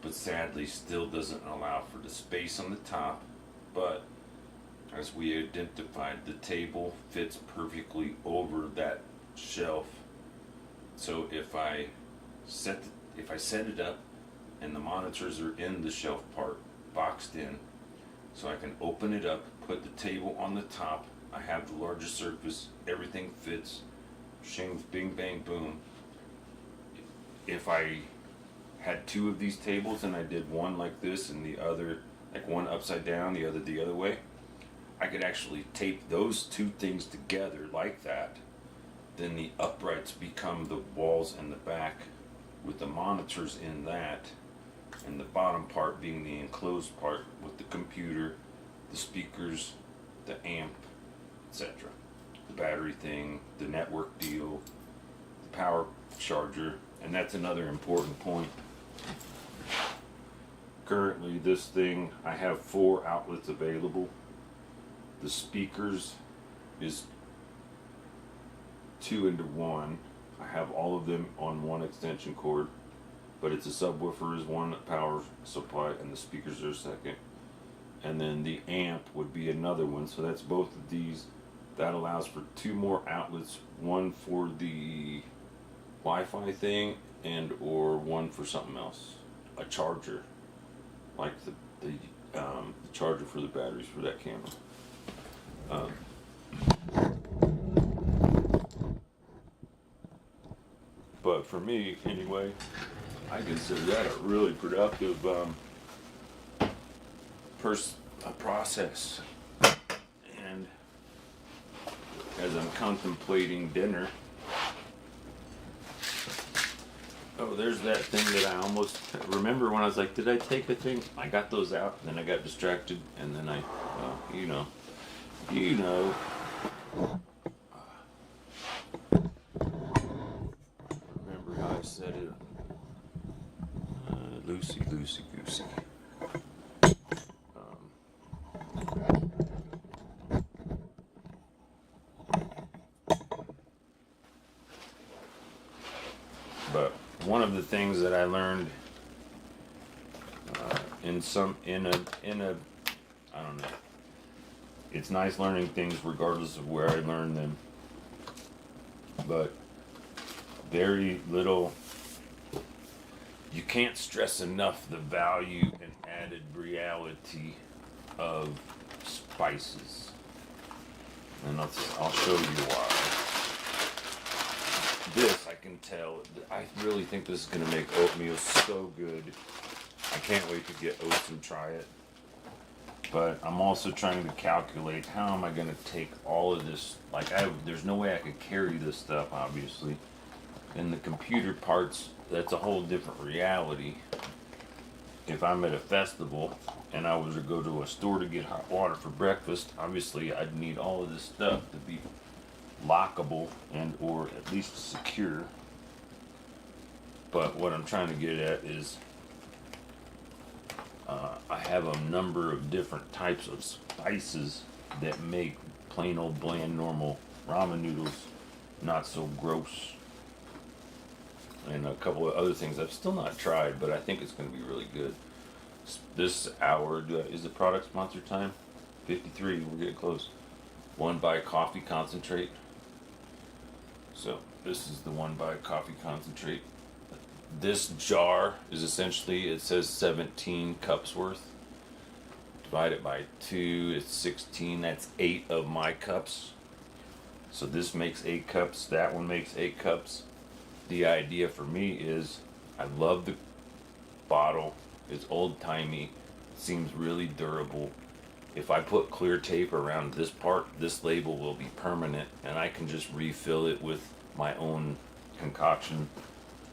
but sadly still doesn't allow for the space on the top. But as we identified, the table fits perfectly over that shelf. So if I set it up and the monitors are in the shelf part, boxed in, so I can open it up, put the table on the top, I have the largest surface, everything fits, shing, bing, bang, boom. If I had 2 of these tables and I did one like this and the other, like one upside down, the other way, I could actually tape those 2 things together like that. Then the uprights become the walls and the back with the monitors in that, and the bottom part being the enclosed part with the computer, the speakers, the amp, etc. The battery thing, the network deal, the power charger, and that's another important point. Currently, this thing, I have 4 outlets available. The speakers is 2 into 1. I have all of them on one extension cord, but it's a subwoofer is one power supply and the speakers are second. And then the amp would be another one, so that's both of these. That allows for 2 more outlets, one for the Wi-Fi thing and or one for something else, a charger, like the charger for the batteries for that camera. But for me, anyway, I consider that a really productive process. And as I'm contemplating dinner, oh, there's that thing that I almost remember when I was like, did I take a thing? I got those out, and then I got distracted, and then I, well, you know. Remember how I said it? Loosey, loosey, goosey. But one of the things that I learned in a I don't know. It's nice learning things regardless of where I learn them, but very little. You can't stress enough the value and added reality of spices, and I'll show you why. This, I can tell, I really think this is going to make oatmeal so good. I can't wait to get oats and try it. But I'm also trying to calculate how am I going to take all of this. Like, there's no way I could carry this stuff, obviously. And the computer parts, that's a whole different reality. If I'm at a festival and I was to go to a store to get hot water for breakfast, obviously I'd need all of this stuff to be lockable and or at least secure. But what I'm trying to get at is I have a number of different types of spices that make plain old bland normal ramen noodles not so gross, and a couple of other things I've still not tried, but I think it's going to be really good. This hour, is the product sponsor time? 53, we're getting close. One by coffee concentrate. So this is the one by coffee concentrate. This jar is essentially, it says 17 cups worth. Divide it by 2, it's 16. That's 8 of my cups. So this makes 8 cups. That one makes 8 cups. The idea for me is, I love the bottle. It's old-timey. It seems really durable. If I put clear tape around this part, this label will be permanent, and I can just refill it with my own concoction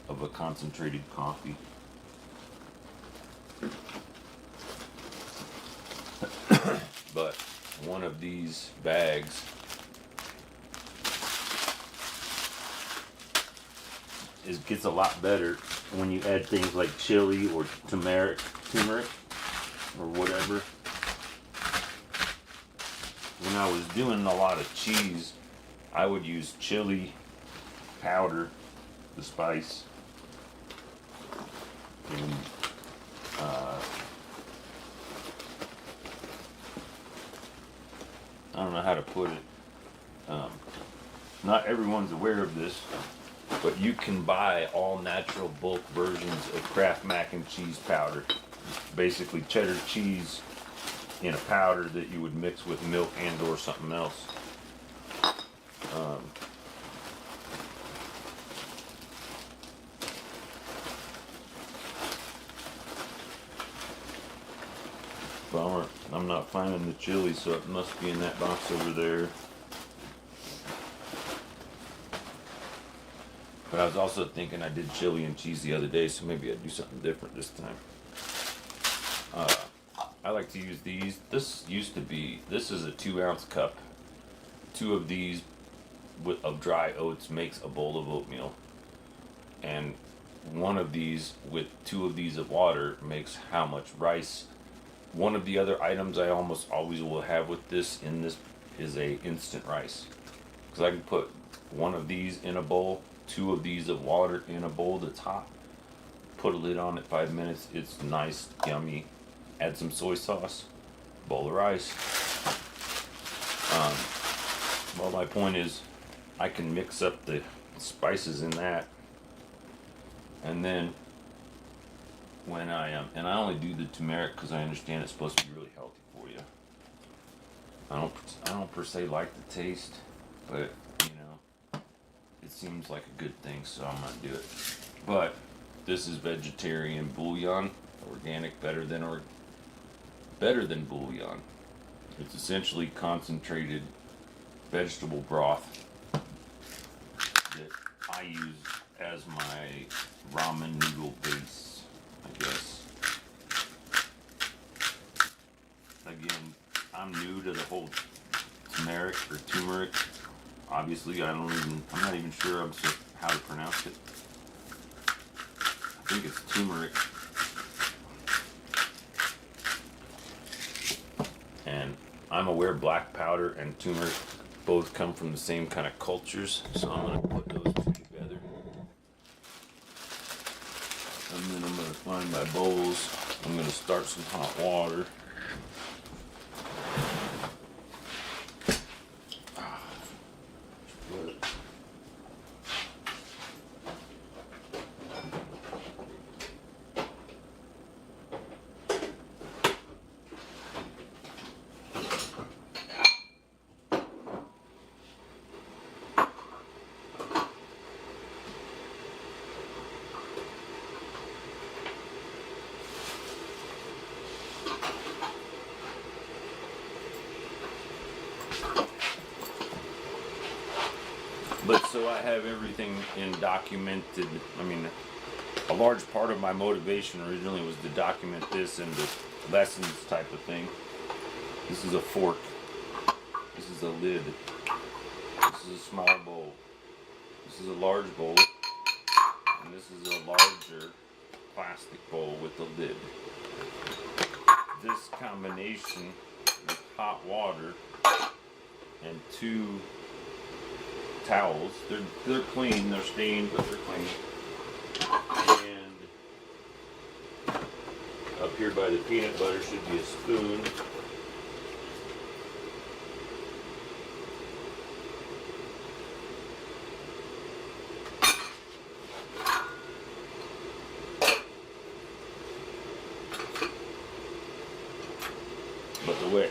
of a concentrated coffee. But one of these bags gets a lot better when you add things like chili or turmeric or whatever. When I was doing a lot of cheese, I would use chili powder, the spice, and I don't know how to put it. Not everyone's aware of this, but you can buy all natural bulk versions of Kraft mac and cheese powder. Basically cheddar cheese in a powder that you would mix with milk and or something else. Bummer, I'm not finding the chili, so it must be in that box over there. But I was also thinking I did chili and cheese the other day, so maybe I'd do something different this time. I like to use these. This is a 2-ounce cup. 2 of these of dry oats makes a bowl of oatmeal. And 1 of these with 2 of these of water makes how much rice. One of the other items I almost always will have with this is a instant rice. Because I can put 1 of these in a bowl, 2 of these of water in a bowl that's hot. Put a lid on it 5 minutes. It's nice, yummy. Add some soy sauce, bowl of rice. Well, my point is, I can mix up the spices in that, and then when and I only do the turmeric because I understand it's supposed to be really healthy for you. I don't per se like the taste, but it seems like a good thing, so I'm gonna do it. But this is vegetarian bouillon, organic, better than bouillon. It's essentially concentrated vegetable broth that I use as my ramen noodle base, I guess. Again, I'm new to the whole turmeric. Obviously, I'm not even sure how to pronounce it. I think it's turmeric. And I'm aware black powder and turmeric both come from the same kind of cultures, so I'm going to put those 2 together. And then I'm going to find my bowls. I'm going to start some hot water. But so I have everything documented. I mean, a large part of my motivation originally was to document this in the lessons type of thing. This is a fork. This is a lid. This is a small bowl. This is a large bowl. And this is a larger plastic bowl with a lid. This combination with hot water and 2 towels. They're clean, they're stained, but they're clean. And up here by the peanut butter should be a spoon. But the way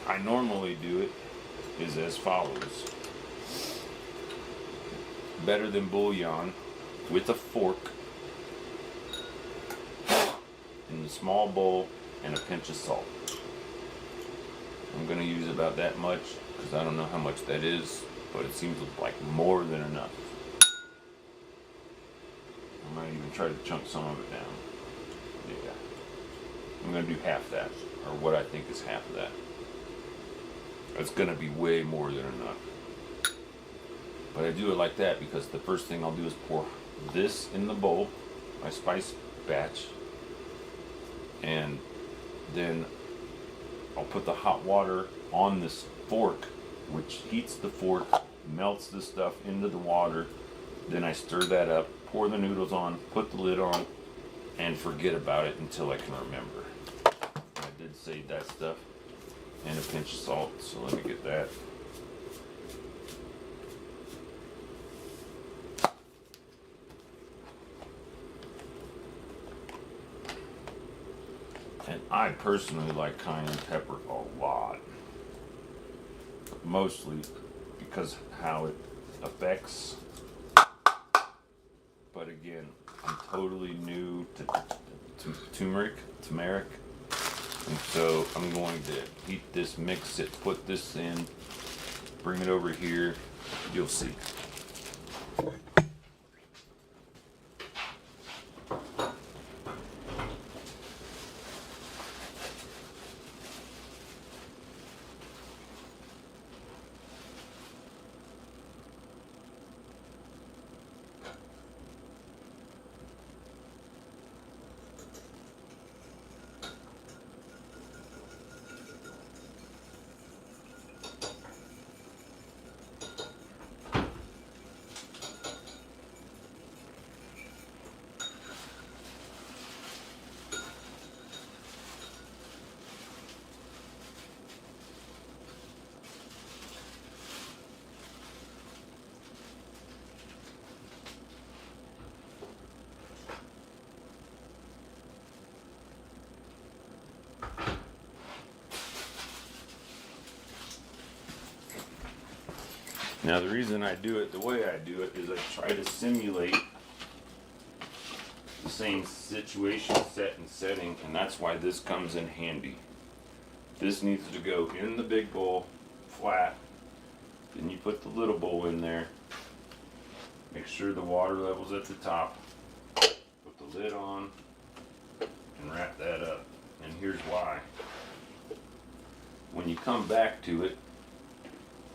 I normally do it is as follows. Better than bouillon with a fork in the small bowl and a pinch of salt. I'm going to use about that much because I don't know how much that is, but it seems like more than enough. I might even try to chunk some of it down. Yeah. I'm going to do half that, or what I think is half of that. It's going to be way more than enough. But I do it like that because the first thing I'll do is pour this in the bowl, my spice batch, and then I'll put the hot water on this fork, which heats the fork, melts the stuff into the water. Then I stir that up, pour the noodles on, put the lid on, and forget about it until I can remember. I did save that stuff and a pinch of salt, so let me get that. And I personally like cayenne pepper a lot. Mostly because how it affects. But again, I'm totally new to turmeric. And so I'm going to heat this, mix it, put this in, bring it over here. You'll see. Now the reason I do it the way I do it is I try to simulate the same situation, set, and setting, and that's why this comes in handy. This needs to go in the big bowl, flat. Then you put the little bowl in there. Make sure the water level's at the top. Put the lid on and wrap that up. And here's why. When you come back to it,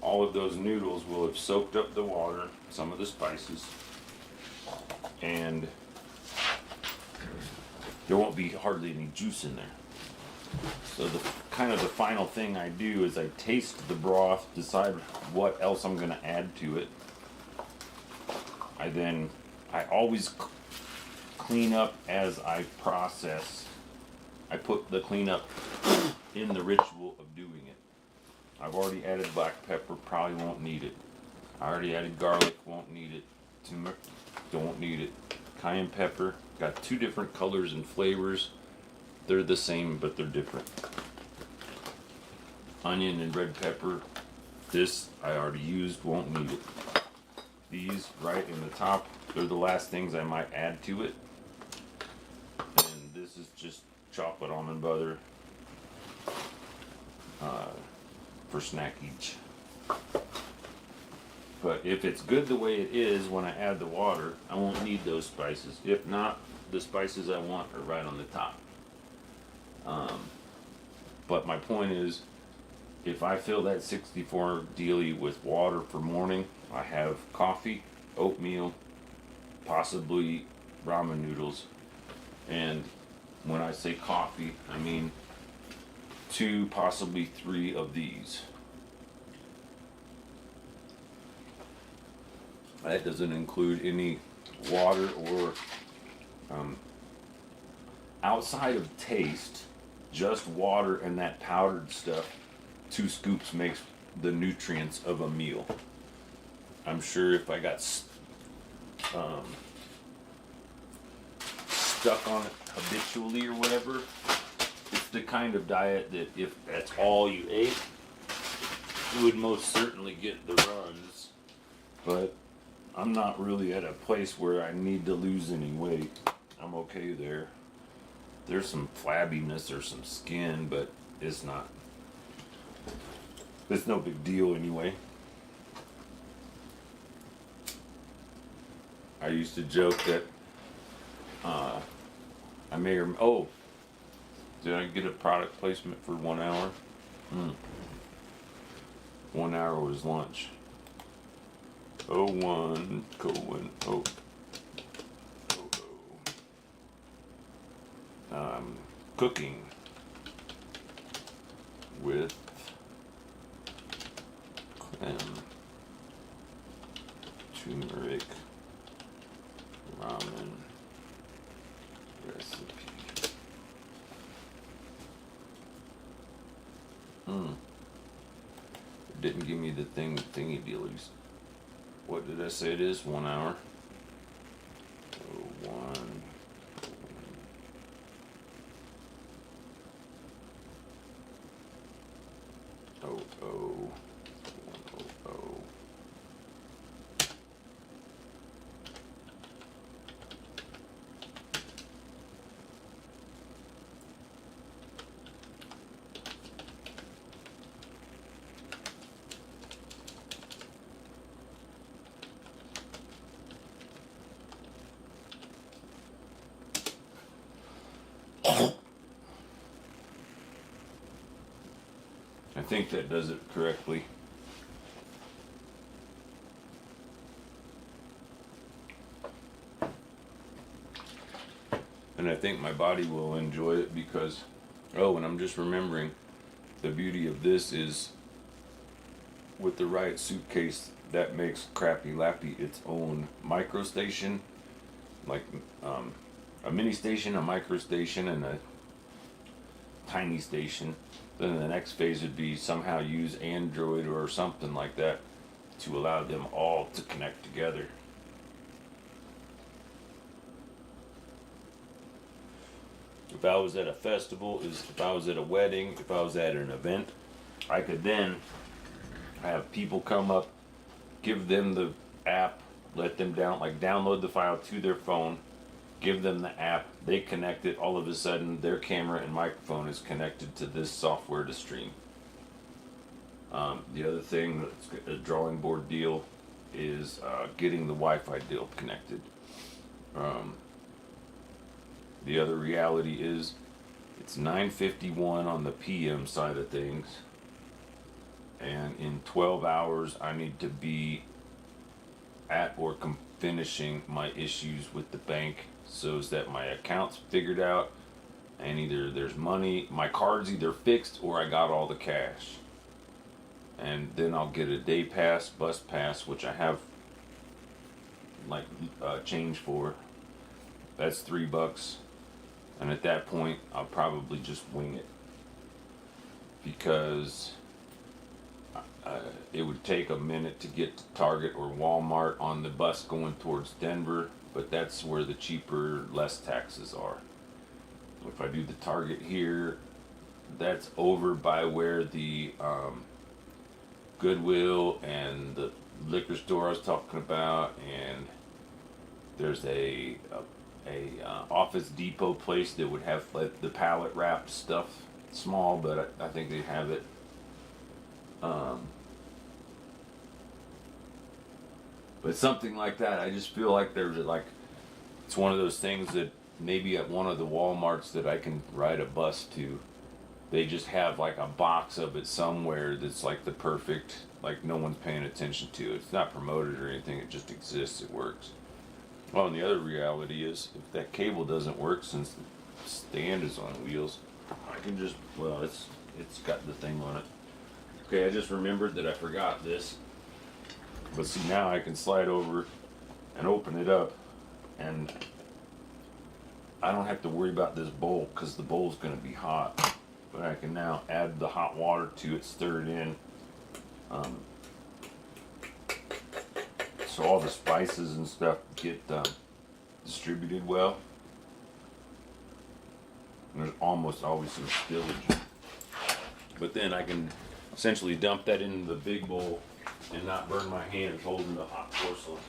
all of those noodles will have soaked up the water, some of the spices, and there won't be hardly any juice in there. So the kind of the final thing I do is I taste the broth, decide what else I'm going to add to it. I always clean up as I process. I put the cleanup in the ritual of doing it. I've already added black pepper, probably won't need it. I already added garlic, won't need it. Turmeric, don't need it. Cayenne pepper, got 2 different colors and flavors. They're the same, but they're different. Onion and red pepper, this I already used, won't need it. These right in the top, they're the last things I might add to it. And this is just chocolate almond butter for snack each. But if it's good the way it is when I add the water, I won't need those spices. If not, the spices I want are right on the top. But my point is, if I fill that 64 dealie with water for morning, I have coffee, oatmeal, possibly ramen noodles. And when I say coffee, I mean 2, possibly 3 of these. That doesn't include any water or outside of taste, just water and that powdered stuff. 2 scoops makes the nutrients of a meal. I'm sure if I got stuck on it habitually or whatever, it's the kind of diet that if that's all you ate, you would most certainly get the runs. But I'm not really at a place where I need to lose any weight. I'm okay there. There's some flabbiness or some skin, but it's no big deal anyway. I used to joke that I may or did I get a product placement for 1 hour? 1 hour was lunch. 01 colon 0. Cooking with Clem turmeric ramen recipe. It didn't give me the thingy dealies. What did I say it is? 1 hour? 01. Oh. I think that does it correctly. And I think my body will enjoy it because, and I'm just remembering, the beauty of this is with the right suitcase, that makes Crappy Lappy its own micro station, like a mini station, a micro station, and a tiny station. Then the next phase would be somehow use Android or something like that to allow them all to connect together. If I was at a festival, if I was at a wedding, if I was at an event, I could then have people come up give them the app, let them download the file to their phone, give them the app, they connect it, all of a sudden their camera and microphone is connected to this software to stream. The other thing that's a drawing board deal is getting the Wi-Fi deal connected. The other reality is it's 9:51 on the PM side of things, and in 12 hours I need to be at or finishing my issues with the bank so that my account's figured out and either there's money, my card's either fixed or I got all the cash. And then I'll get a day pass, bus pass, which I have like change for. That's $3. And at that point, I'll probably just wing it. Because it would take a minute to get to Target or Walmart on the bus going towards Denver. But that's where the cheaper, less taxes are. If I do the Target here, that's over by where the Goodwill and the liquor store I was talking about, and there's a Office Depot place that would have like the pallet wrapped stuff, small, but I think they have it. But something like that, I just feel like there's it's one of those things that maybe at one of the Walmarts that I can ride a bus to, they just have like a box of it somewhere that's like the perfect, like no one's paying attention to it. It's not promoted or anything, it just exists, it works. Well, and the other reality is, if that cable doesn't work, since the stand is on wheels, I can just, well, it's got the thing on it. Okay, I just remembered that I forgot this. But see, now I can slide over and open it up, and I don't have to worry about this bowl, because the bowl's going to be hot. But I can now add the hot water to it, stir it in. So all the spices and stuff get distributed well. And there's almost always some spillage. But then I can essentially dump that into the big bowl and not burn my hands holding the hot porcelain.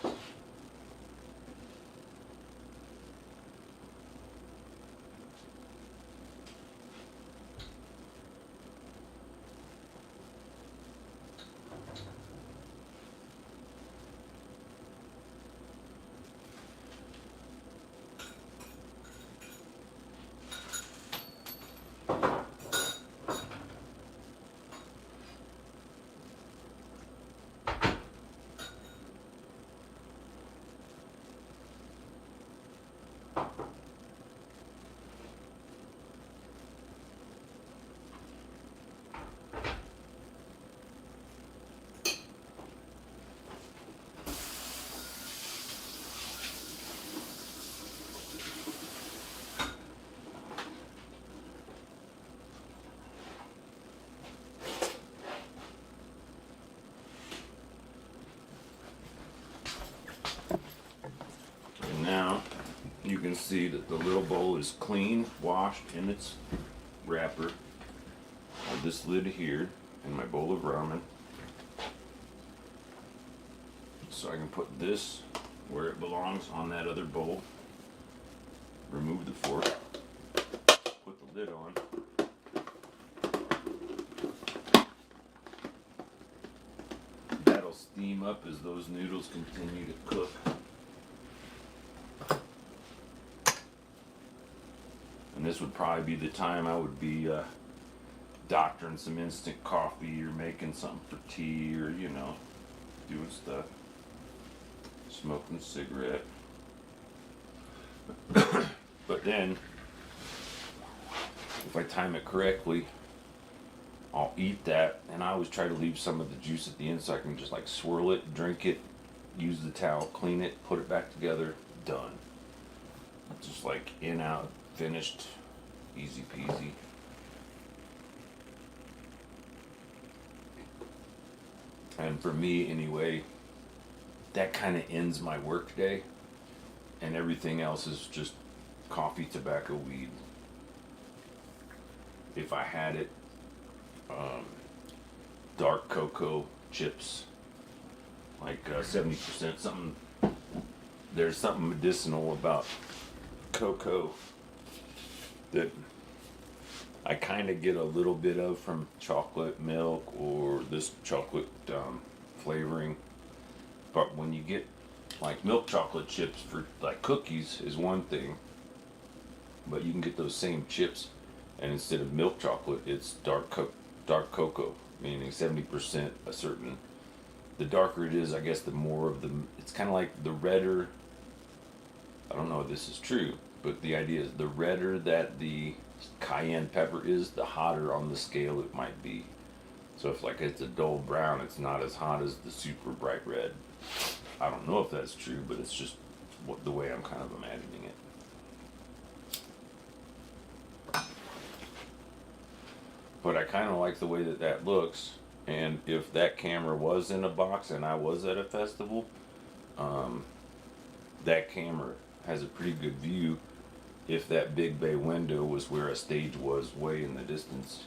Now you can see that the little bowl is clean, washed in its wrapper. I have this lid here and my bowl of ramen. So I can put this where it belongs on that other bowl. Remove the fork. Put the lid on. That'll steam up as those noodles continue to cook. And this would probably be the time I would be doctoring some instant coffee or making something for tea or, you know, doing stuff. Smoking a cigarette. But then, if I time it correctly, I'll eat that, and I always try to leave some of the juice at the end so I can just like swirl it, drink it, use the towel, clean it, put it back together, done. Just like in, out, finished, easy peasy. And for me anyway, that kind of ends my work day, and everything else is just coffee, tobacco, weed. If I had it, dark cocoa, chips, like 70%. Something. There's something medicinal about cocoa that I kind of get a little bit of from chocolate milk or this chocolate flavoring. But when you get like milk chocolate chips for like cookies is one thing, but you can get those same chips, and instead of milk chocolate, it's dark cocoa, meaning 70% a certain. The darker it is, I guess, the more of the. It's kind of like the redder. I don't know if this is true, but the idea is the redder that the cayenne pepper is, the hotter on the scale it might be. So if like it's a dull brown, it's not as hot as the super bright red. I don't know if that's true, but it's just the way I'm kind of imagining it. But I kind of like the way that that looks, and if that camera was in a box and I was at a festival, that camera has a pretty good view if that big bay window was where a stage was way in the distance.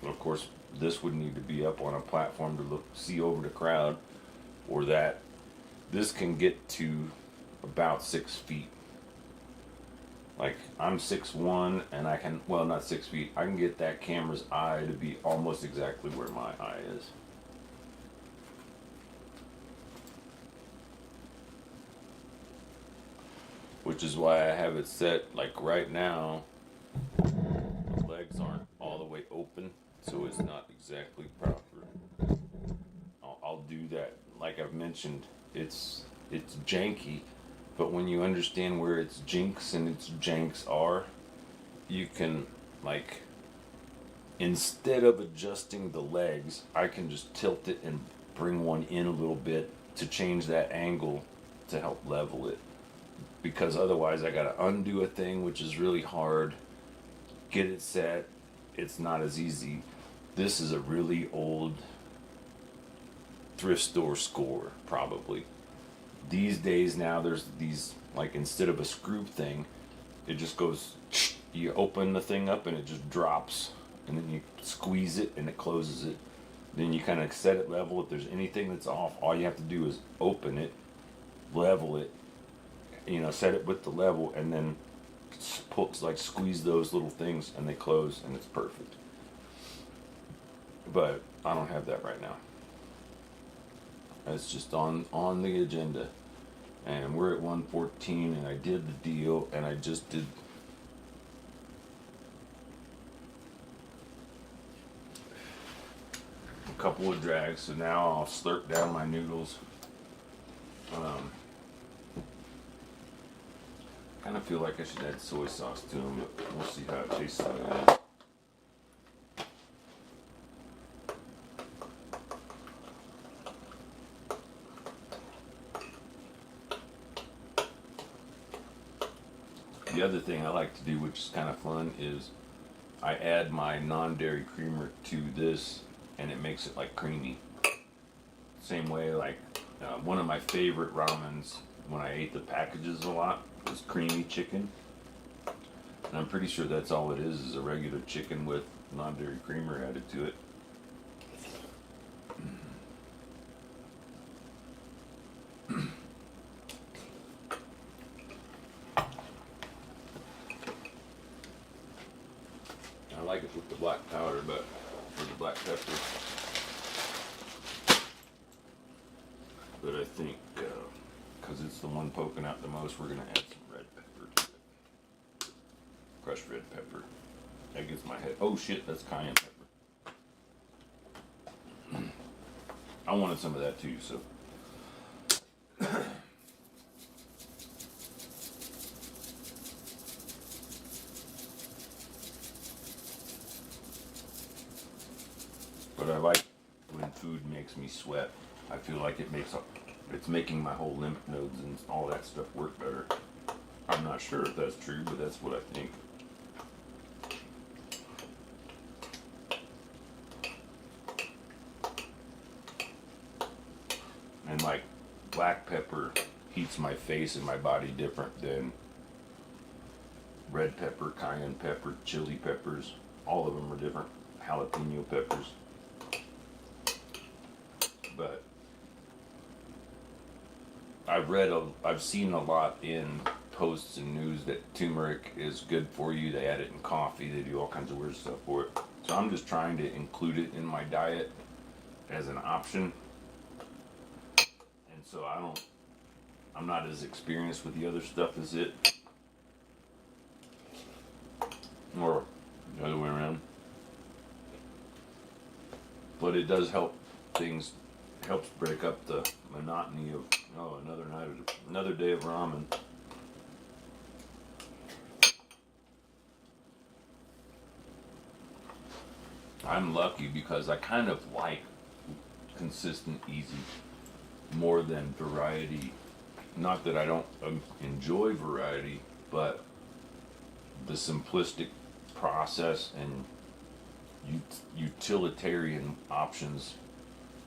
And of course, this would need to be up on a platform to see over the crowd, or that this can get to about 6 feet. Like I'm 6'1", and I can, well, not 6 feet, I can get that camera's eye to be almost exactly where my eye is. Which is why I have it set, like right now, the legs aren't all the way open, so it's not exactly proper. I'll do that. Like I've mentioned, it's janky, but when you understand where its jinks and its janks are, you can, like, instead of adjusting the legs, I can just tilt it and bring one in a little bit to change that angle to help level it. Because otherwise I gotta undo a thing, which is really hard. Get it set, it's not as easy. This is a really old thrift store score, probably. These days now, there's these, like, instead of a screw thing, it just goes, you open the thing up and it just drops, and then you squeeze it and it closes it. Then you kind of set it level. If there's anything that's off, all you have to do is open it, level it, set it with the level, and then squeeze those little things and they close and it's perfect. But I don't have that right now. It's just on the agenda, and we're at 114, and I did the deal, and I just did a couple of drags, so now I'll slurp down my noodles. Kind of feel like I should add soy sauce to them, but we'll see how it tastes like. The other thing I like to do, which is kind of fun, is I add my non-dairy creamer to this, and it makes it like creamy. Same way, like one of my favorite ramens when I ate the packages a lot was creamy chicken. And I'm pretty sure that's all it is a regular chicken with non-dairy creamer added to it. I like it with the black powder, or the black pepper. But I think, because it's the one poking out the most, we're going to add some red pepper to it. Crushed red pepper. That gets my head. Oh shit, that's cayenne pepper. I wanted some of that too, so. But I like when food makes me sweat. I feel like it's making my whole lymph nodes and all that stuff work better. I'm not sure if that's true, but that's what I think. And like black pepper heats my face and my body different than red pepper, cayenne pepper, chili peppers. All of them are different. Jalapeno peppers. But I've seen a lot in posts and news that turmeric is good for you. They add it in coffee. They do all kinds of weird stuff for it. So I'm just trying to include it in my diet as an option. And so I'm not as experienced with the other stuff as it, or the other way around. But it does help things, helps break up the monotony of, oh, another night, another day of ramen. I'm lucky because I kind of like consistent, easy, more than variety. Not that I don't enjoy variety, but the simplistic process and utilitarian options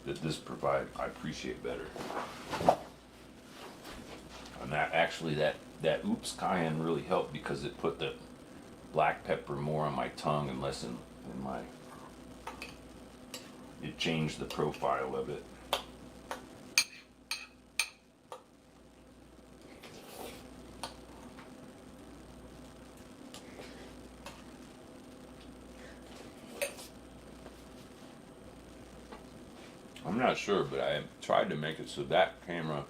that this provides, I appreciate better. And that actually, that oops cayenne really helped because it put the black pepper more on my tongue and less in my, it changed the profile of it. I'm not sure, but I tried to make it so that camera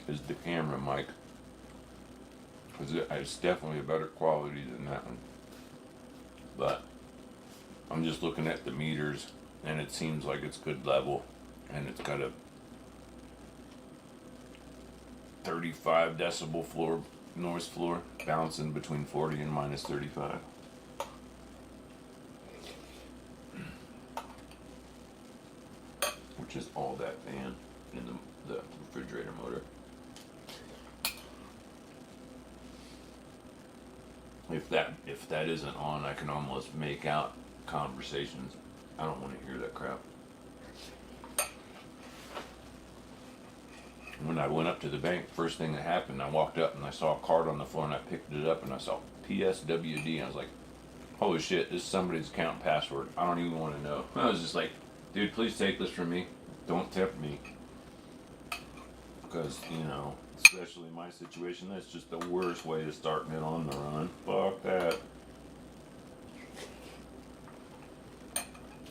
is the camera mic, because it's definitely a better quality than that one. But I'm just looking at the meters, and it seems like it's good level, and it's got a 35 decibel floor, noise floor, bouncing between 40 and minus 35. Which is all that fan in the refrigerator motor. If that isn't on, I can almost make out conversations. I don't want to hear that crap. When I went up to the bank, first thing that happened, I walked up and I saw a card on the floor and I picked it up and I saw PSWD and I was like, holy shit, this is somebody's account password. I don't even want to know. I was just like, dude, please take this from me. Don't tempt me. Because, you know, especially in my situation, that's just the worst way to start it on the run. Fuck that.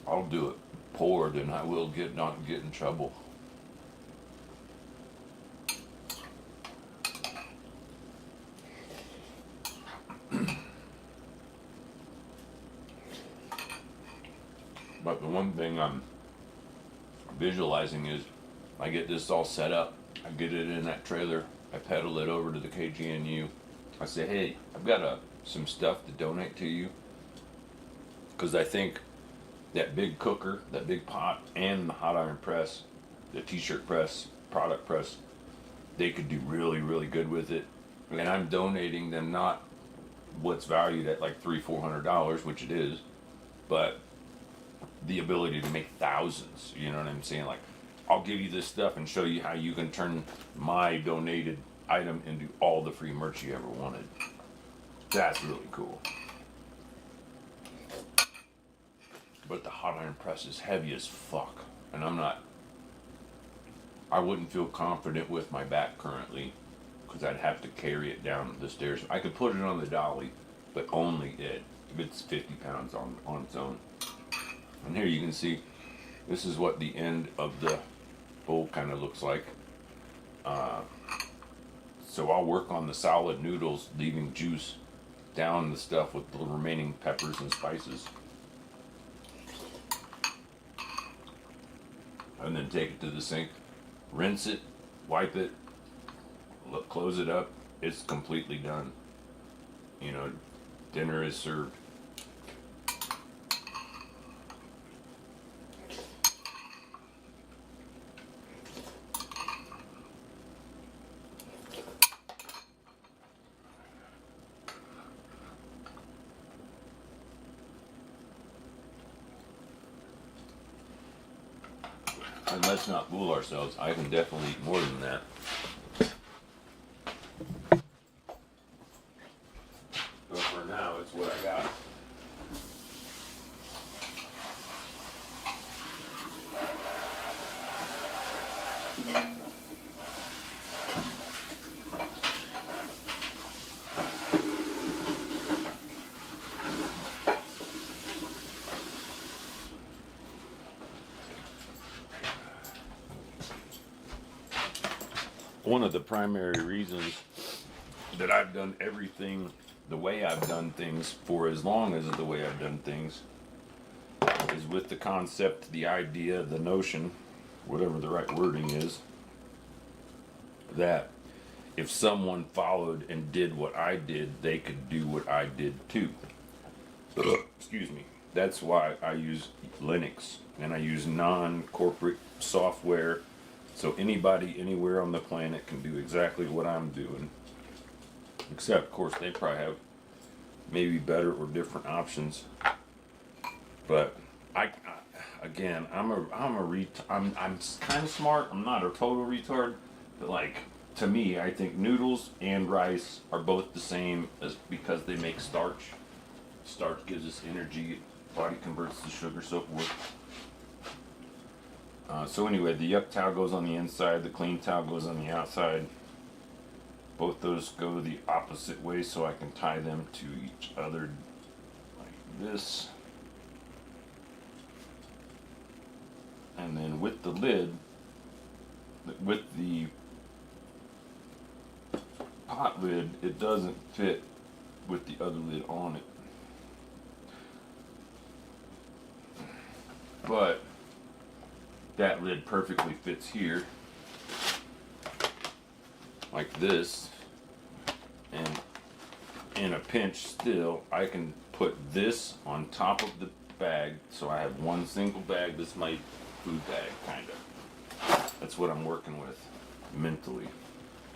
I'll do it poured and I will not get in trouble. But the one thing I'm visualizing is I get this all set up, I get it in that trailer, I pedal it over to the KGNU, I say, hey, I've got some stuff to donate to you, because I think that big cooker, that big pot, and the hot iron press, the t-shirt press, product press, they could do really, really good with it. And I'm donating them not what's valued at like $300-400, which it is, but the ability to make thousands. You know what I'm saying? Like, I'll give you this stuff and show you how you can turn my donated item into all the free merch you ever wanted. That's really cool. But the hot iron press is heavy as fuck, and I wouldn't feel confident with my back currently, because I'd have to carry it down the stairs. I could put it on the dolly, but only if it's 50 pounds on its own. And here you can see, this is what the end of the bowl kind of looks like. So I'll work on the solid noodles, leaving juice down the stuff with the remaining peppers and spices. And then take it to the sink, rinse it, wipe it, close it up. It's completely done. You know, dinner is served. And let's not fool ourselves. I can definitely eat more than that. But for now, it's what I got. one of the primary reasons that I've done everything the way I've done things for as long as the way I've done things is with the concept, the idea, the notion, whatever the right wording is, that if someone followed and did what I did, they could do what I did too. Excuse me. That's why I use Linux and I use non-corporate software, so anybody anywhere on the planet can do exactly what I'm doing. Except, of course, they probably have maybe better or different options. But I'm kind of smart. I'm not a total retard, but like, to me, I think noodles and rice are both the same, as because they make starch. Starch gives us energy. Body converts to sugar, so forth. So anyway, the yuck towel goes on the inside. The clean towel goes on the outside. Both those go the opposite way, so I can tie them to each other like this. And then with the lid, with the pot lid, it doesn't fit with the other lid on it. But that lid perfectly fits here, like this. And in a pinch still, I can put this on top of the bag, so I have one single bag. This is my food bag, kind of. That's what I'm working with mentally.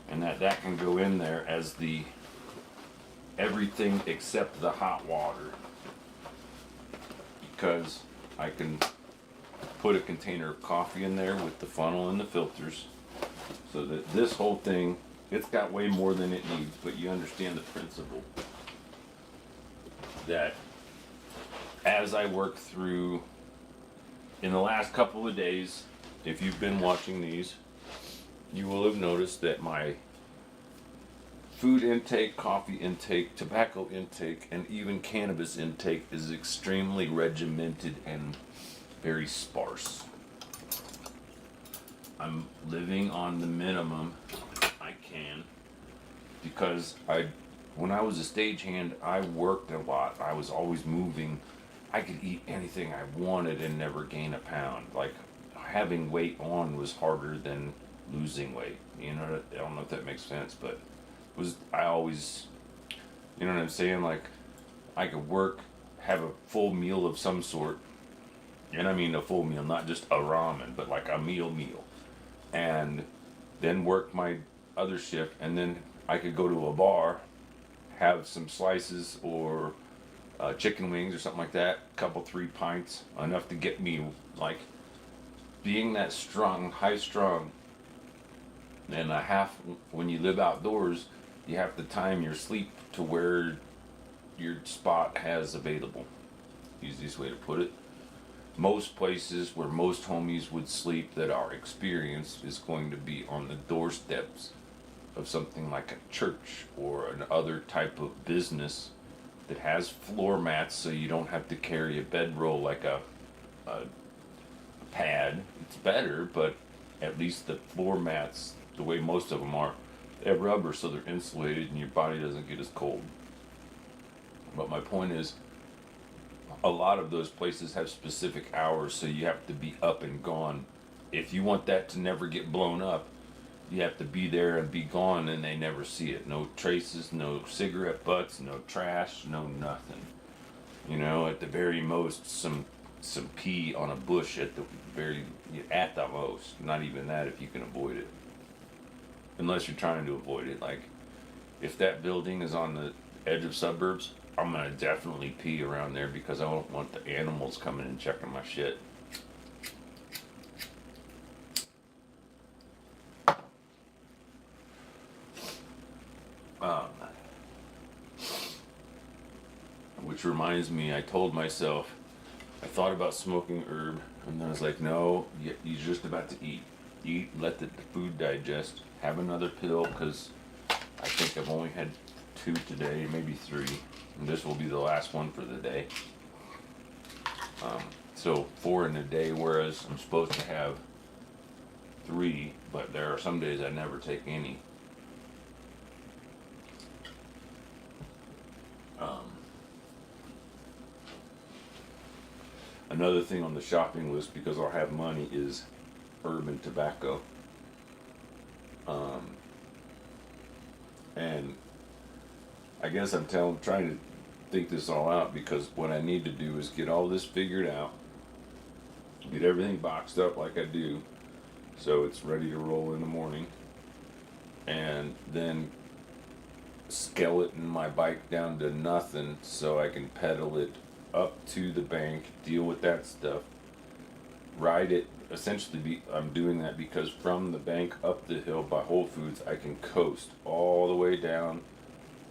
And that can go in there as the everything except the hot water, because I can put a container of coffee in there with the funnel and the filters, so that this whole thing, it's got way more than it needs, but you understand the principle. That as I work through, in the last couple of days, if you've been watching these, you will have noticed that my food intake, coffee intake, tobacco intake, and even cannabis intake is extremely regimented and very sparse. I'm living on the minimum I can, because when I was a stagehand, I worked a lot. I was always moving. I could eat anything I wanted and never gain a pound. Like, having weight on was harder than losing weight. You know, I don't know if that makes sense, but I always, you know what I'm saying? Like, I could work, have a full meal of some sort, and I mean a full meal, not just a ramen, but like a meal, and then work my other shift, and then I could go to a bar, have some slices or chicken wings or something like that, couple 3 pints, enough to get me, like, being that strong, high strung, and when you live outdoors, you have to time your sleep to where your spot has available. Easiest way to put it. Most places where most homies would sleep that are experienced is going to be on the doorsteps of something like a church or another type of business that has floor mats, so you don't have to carry a bedroll like a pad. It's better, but at least the floor mats, the way most of them are, they have rubber, so they're insulated and your body doesn't get as cold. But my point is, a lot of those places have specific hours, so you have to be up and gone. If you want that to never get blown up, you have to be there and be gone, and they never see it. No traces, no cigarette butts, no trash, no nothing. You know, at the very most, some pee on a bush at the most. Not even that if you can avoid it. Unless you're trying to avoid it. Like, if that building is on the edge of suburbs, I'm gonna definitely pee around there, because I don't want the animals coming and checking my shit. Which reminds me, I told myself, I thought about smoking herb, and then I was like, no, you're just about to eat. Eat, let the food digest, have another pill, because I think I've only had 2 today, maybe 3, and this will be the last one for the day. So 4 in a day, whereas I'm supposed to have 3, but there are some days I never take any. Another thing on the shopping list, because I'll have money, is herb and tobacco. And I guess I'm trying to think this all out, because what I need to do is get all this figured out, get everything boxed up like I do, so it's ready to roll in the morning, and then skeleton my bike down to nothing so I can pedal it up to the bank, deal with that stuff, ride it. Essentially, I'm doing that because from the bank up the hill by Whole Foods, I can coast all the way down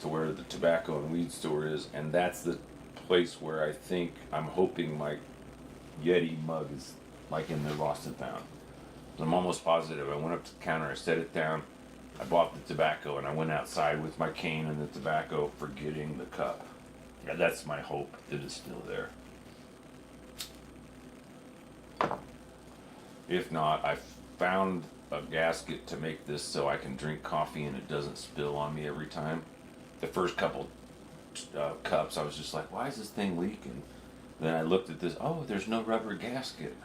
to where the tobacco and weed store is, and that's the place where I'm hoping my Yeti mug is, like in the lost and found. I'm almost positive. I went up to the counter, I set it down, I bought the tobacco, and I went outside with my cane and the tobacco, forgetting the cup. Yeah, that's my hope, that it's still there. If not, I found a gasket to make this so I can drink coffee and it doesn't spill on me every time. The first couple cups, I was just like, why is this thing leaking? Then I looked at this, oh, there's no rubber gasket.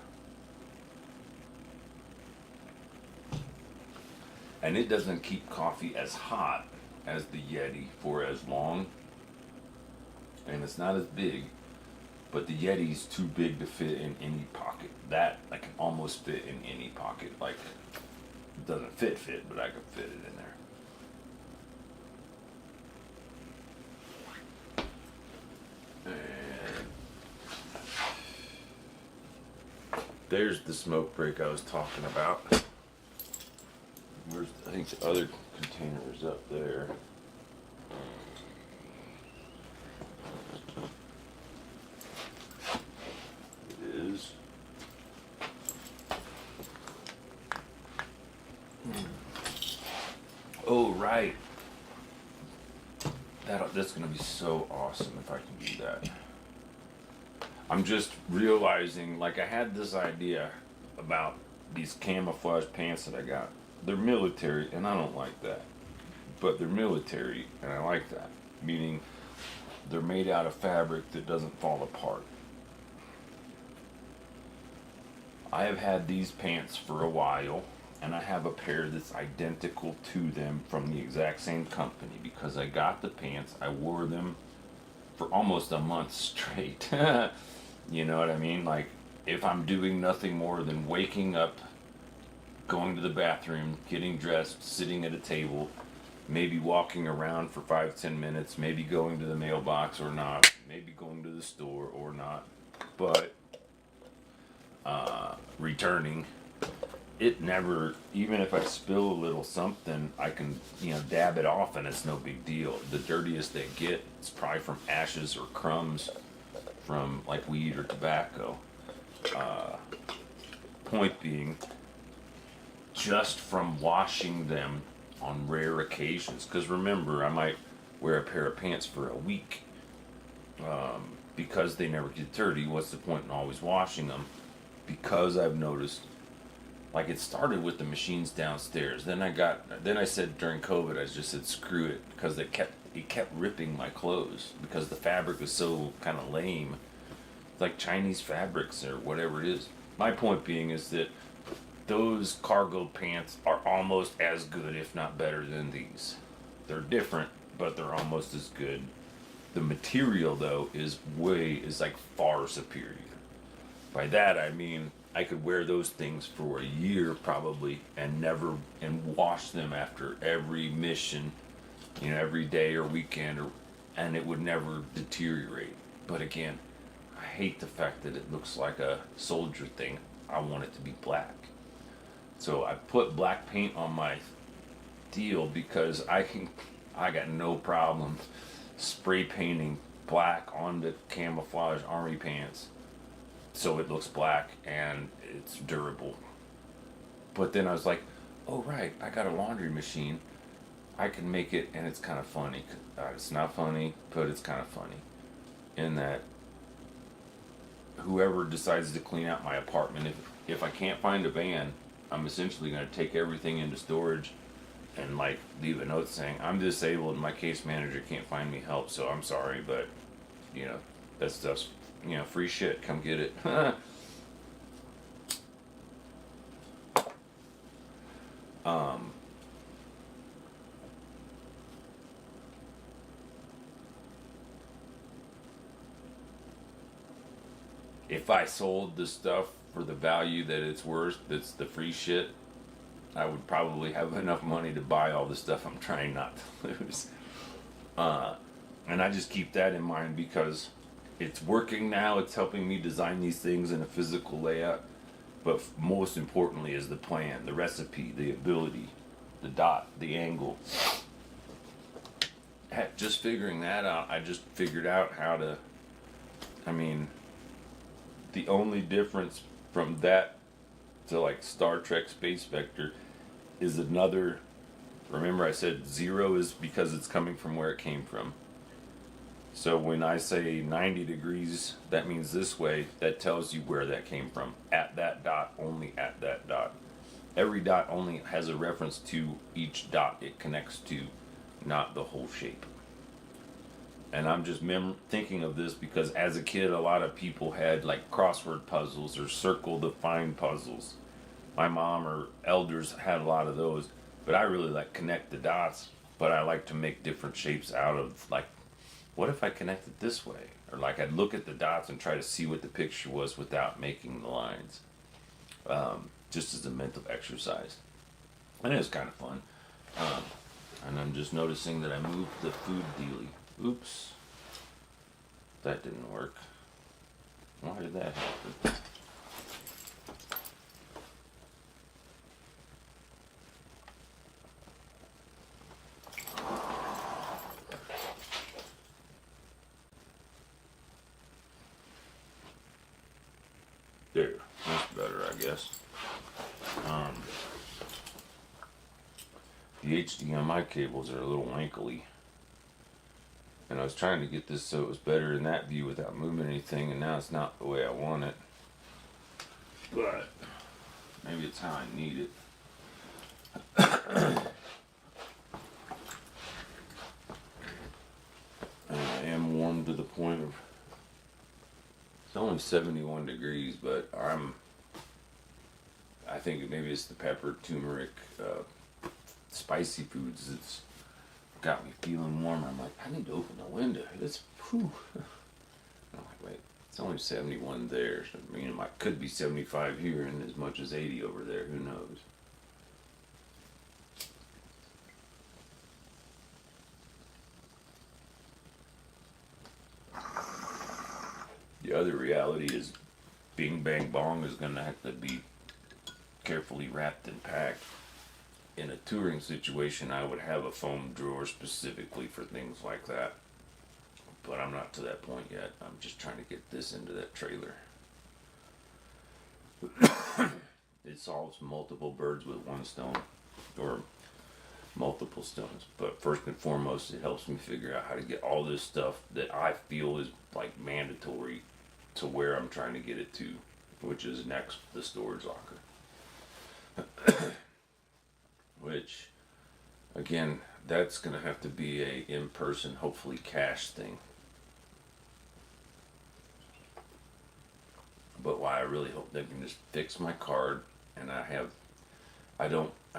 And it doesn't keep coffee as hot as the Yeti for as long. And it's not as big, but the Yeti's too big to fit in any pocket. That I can almost fit in any pocket. Like, it doesn't fit, but I can fit it in there. And there's the smoke break I was talking about. I think the other container is up there. It is. Oh, right. That's going to be so awesome if I can do that. I'm just realizing, like, I had this idea about these camouflage pants that I got. They're military, and I don't like that. But they're military, and I like that. Meaning, they're made out of fabric that doesn't fall apart. I have had these pants for a while, and I have a pair that's identical to them from the exact same company, because I got the pants, I wore them for almost a month straight. You know what I mean? Like, if I'm doing nothing more than waking up, going to the bathroom, getting dressed, sitting at a table, maybe walking around for 5-10 minutes, maybe going to the mailbox or not, maybe going to the store or not, but returning, it never, even if I spill a little something, I can, dab it off and it's no big deal. The dirtiest they get is probably from ashes or crumbs from like weed or tobacco. Point being, just from washing them on rare occasions, because remember, I might wear a pair of pants for a week, because they never get dirty. What's the point in always washing them? Because I've noticed, like, it started with the machines downstairs. Then I said during COVID, I just said screw it, because it kept ripping my clothes because the fabric was so kind of lame. It's like Chinese fabrics or whatever it is. My point being is that those cargo pants are almost as good, if not better, than these. They're different, but they're almost as good. The material, though, is like far superior. By that I mean I could wear those things for a year probably and wash them after every mission, every day or weekend, and it would never deteriorate. But again, I hate the fact that it looks like a soldier thing. I want it to be black. So I put black paint on my deal because I got no problem spray painting black on the camouflage army pants so it looks black and it's durable. But then I was like, oh right, I got a laundry machine. I can make it, and it's kind of funny. It's not funny, but it's kind of funny. In that, whoever decides to clean out my apartment, if I can't find a van, I'm essentially going to take everything into storage and like leave a note saying I'm disabled and my case manager can't find me help, so I'm sorry, but you know, that stuff's, you know, free shit, come get it. um if I sold the stuff for the value that it's worth, that's the free shit, I would probably have enough money to buy all the stuff I'm trying not to lose. And I just keep that in mind because it's working now. It's helping me design these things in a physical layout. But most importantly is the plan, the recipe, the ability, the dot, the angle. Heck, just figuring that out, I just figured out how to, I mean, the only difference from that to like Star Trek Space Vector is another, remember I said 0 is because it's coming from where it came from. So when I say 90 degrees, that means this way, that tells you where that came from. At that dot, only at that dot. Every dot only has a reference to each dot it connects to, not the whole shape. And I'm just thinking of this because as a kid, a lot of people had like crossword puzzles or circle the find puzzles. My mom or elders had a lot of those, but I really like connect the dots, but I like to make different shapes out of like, what if I connect it this way? Or like I'd look at the dots and try to see what the picture was without making the lines. Just as a mental exercise. And it was kind of fun. And I'm just noticing that I moved the food dealie. Oops. That didn't work. Why did that happen? There, that's better, I guess. The HDMI cables are a little wankly. And I was trying to get this so it was better in that view without moving anything, and now it's not the way I want it. But maybe it's how I need it. And I am warm to the point of, it's only 71 degrees, but I think maybe it's the pepper, turmeric, spicy foods. It's got me feeling warm. I'm like, I need to open the window. It's, whew. I'm like, wait, it's only 71 there. So, I mean, it could be 75 here and as much as 80 over there. Who knows? The other reality is Bing Bang Bong is going to have to be carefully wrapped and packed. In a touring situation, I would have a foam drawer specifically for things like that. But I'm not to that point yet. I'm just trying to get this into that trailer. It solves multiple birds with one stone. Or multiple stones. But first and foremost, it helps me figure out how to get all this stuff that I feel is like mandatory to where I'm trying to get it to, which is next to the storage locker. Which, again, that's going to have to be a in-person, hopefully cash thing. But why I really hope they can just fix my card, and I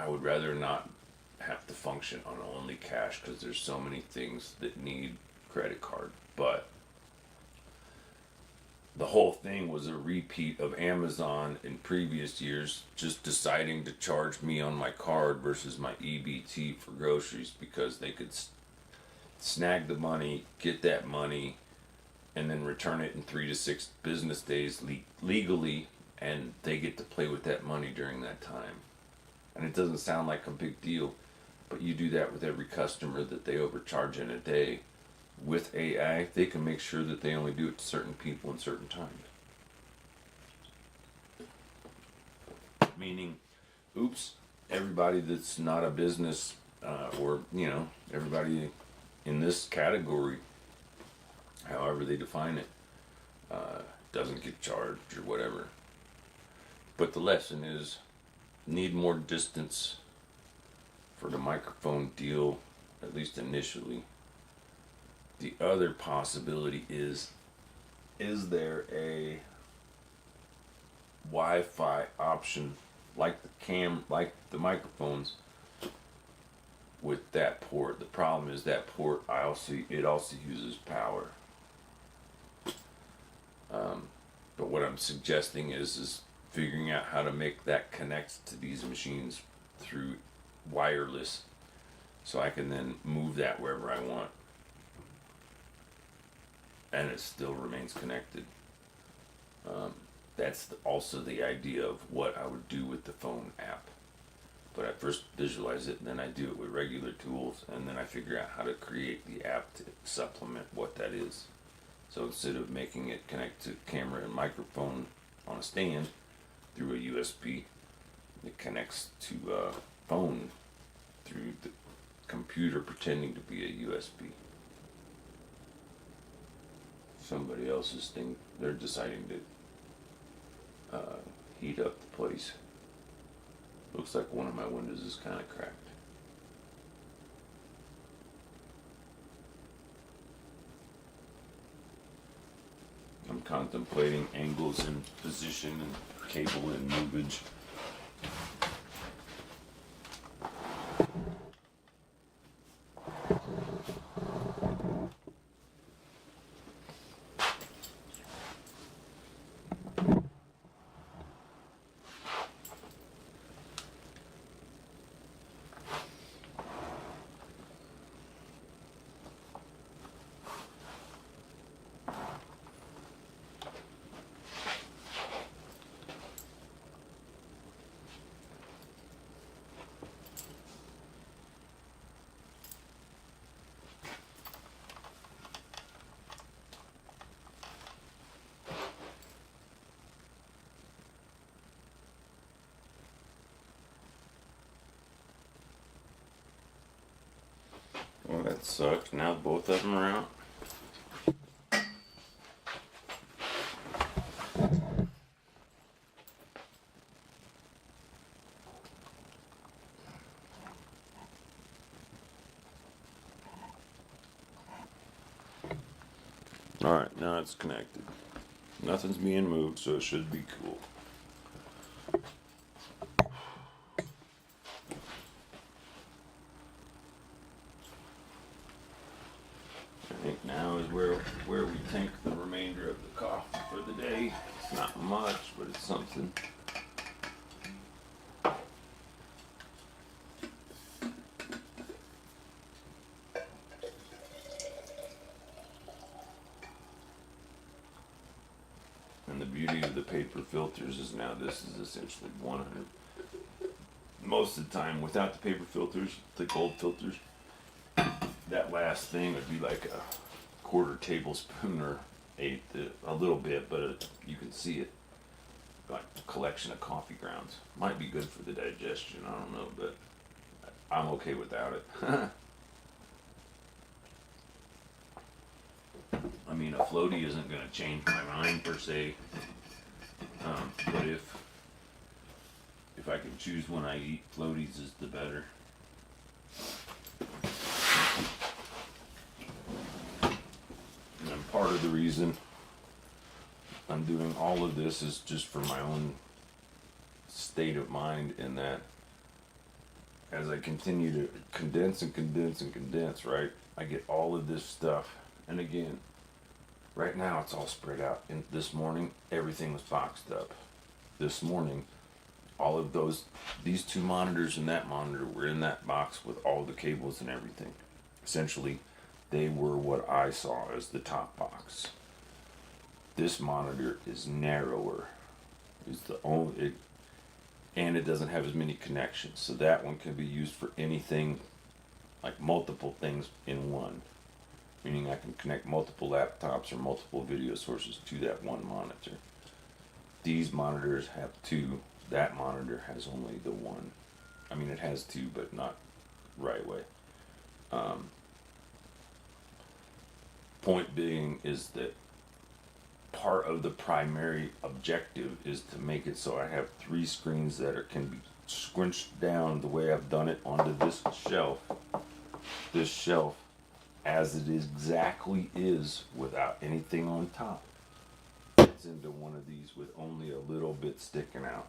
would rather not have to function on only cash, because there's so many things that need credit card. But the whole thing was a repeat of Amazon in previous years just deciding to charge me on my card versus my EBT for groceries, because they could snag the money, get that money, and then return it in 3 to 6 business days legally, and they get to play with that money during that time. And it doesn't sound like a big deal, but you do that with every customer that they overcharge in a day. With AI, they can make sure that they only do it to certain people in certain times. Meaning, oops, everybody that's not a business, or, everybody in this category, however they define it, doesn't get charged or whatever. But the lesson is, need more distance for the microphone deal, at least initially. The other possibility is there a Wi-Fi option like like the microphones with that port? The problem is that port, it also uses power. But what I'm suggesting is figuring out how to make that connect to these machines through wireless, so I can then move that wherever I want, and it still remains connected. That's also the idea of what I would do with the phone app. But I first visualize it, and then I do it with regular tools, and then I figure out how to create the app to supplement what that is. So instead of making it connect to camera and microphone on a stand through a USB, it connects to a phone through the computer pretending to be a USB. Somebody else's thing, they're deciding to heat up the place. Looks like one of my windows is kind of cracked. I'm contemplating angles and position and cable and movage. Well, that sucks. Now both of them are out. Alright, now it's connected. Nothing's being moved, so it should be cool. I think now is where we tank the remainder of the coffee for the day. It's not much, but it's something. And the beauty of the paper filters is now this is essentially 100. Most of the time, without the paper filters, the gold filters, that last thing would be like a quarter tablespoon or a little bit, but you can see it, like a collection of coffee grounds. Might be good for the digestion, I don't know, but I'm okay without it. I mean, a floaty isn't going to change my mind per se, but if I can choose when I eat, floaties is the better. And part of the reason I'm doing all of this is just for my own state of mind, in that as I continue to condense and condense and condense, right, I get all of this stuff. And again, right now it's all spread out. And this morning, everything was boxed up. This morning, all of these two monitors and that monitor were in that box with all the cables and everything. Essentially, they were what I saw as the top box. This monitor is narrower. It's the only, and it doesn't have as many connections. So that one can be used for anything, like multiple things in one. Meaning I can connect multiple laptops or multiple video sources to that one monitor. These monitors have two. That monitor has only the one. I mean, it has two, but not right way. Point being is that part of the primary objective is to make it so I have three screens that can be squinched down the way I've done it onto this shelf as it exactly is without anything on top, fits into one of these with only a little bit sticking out.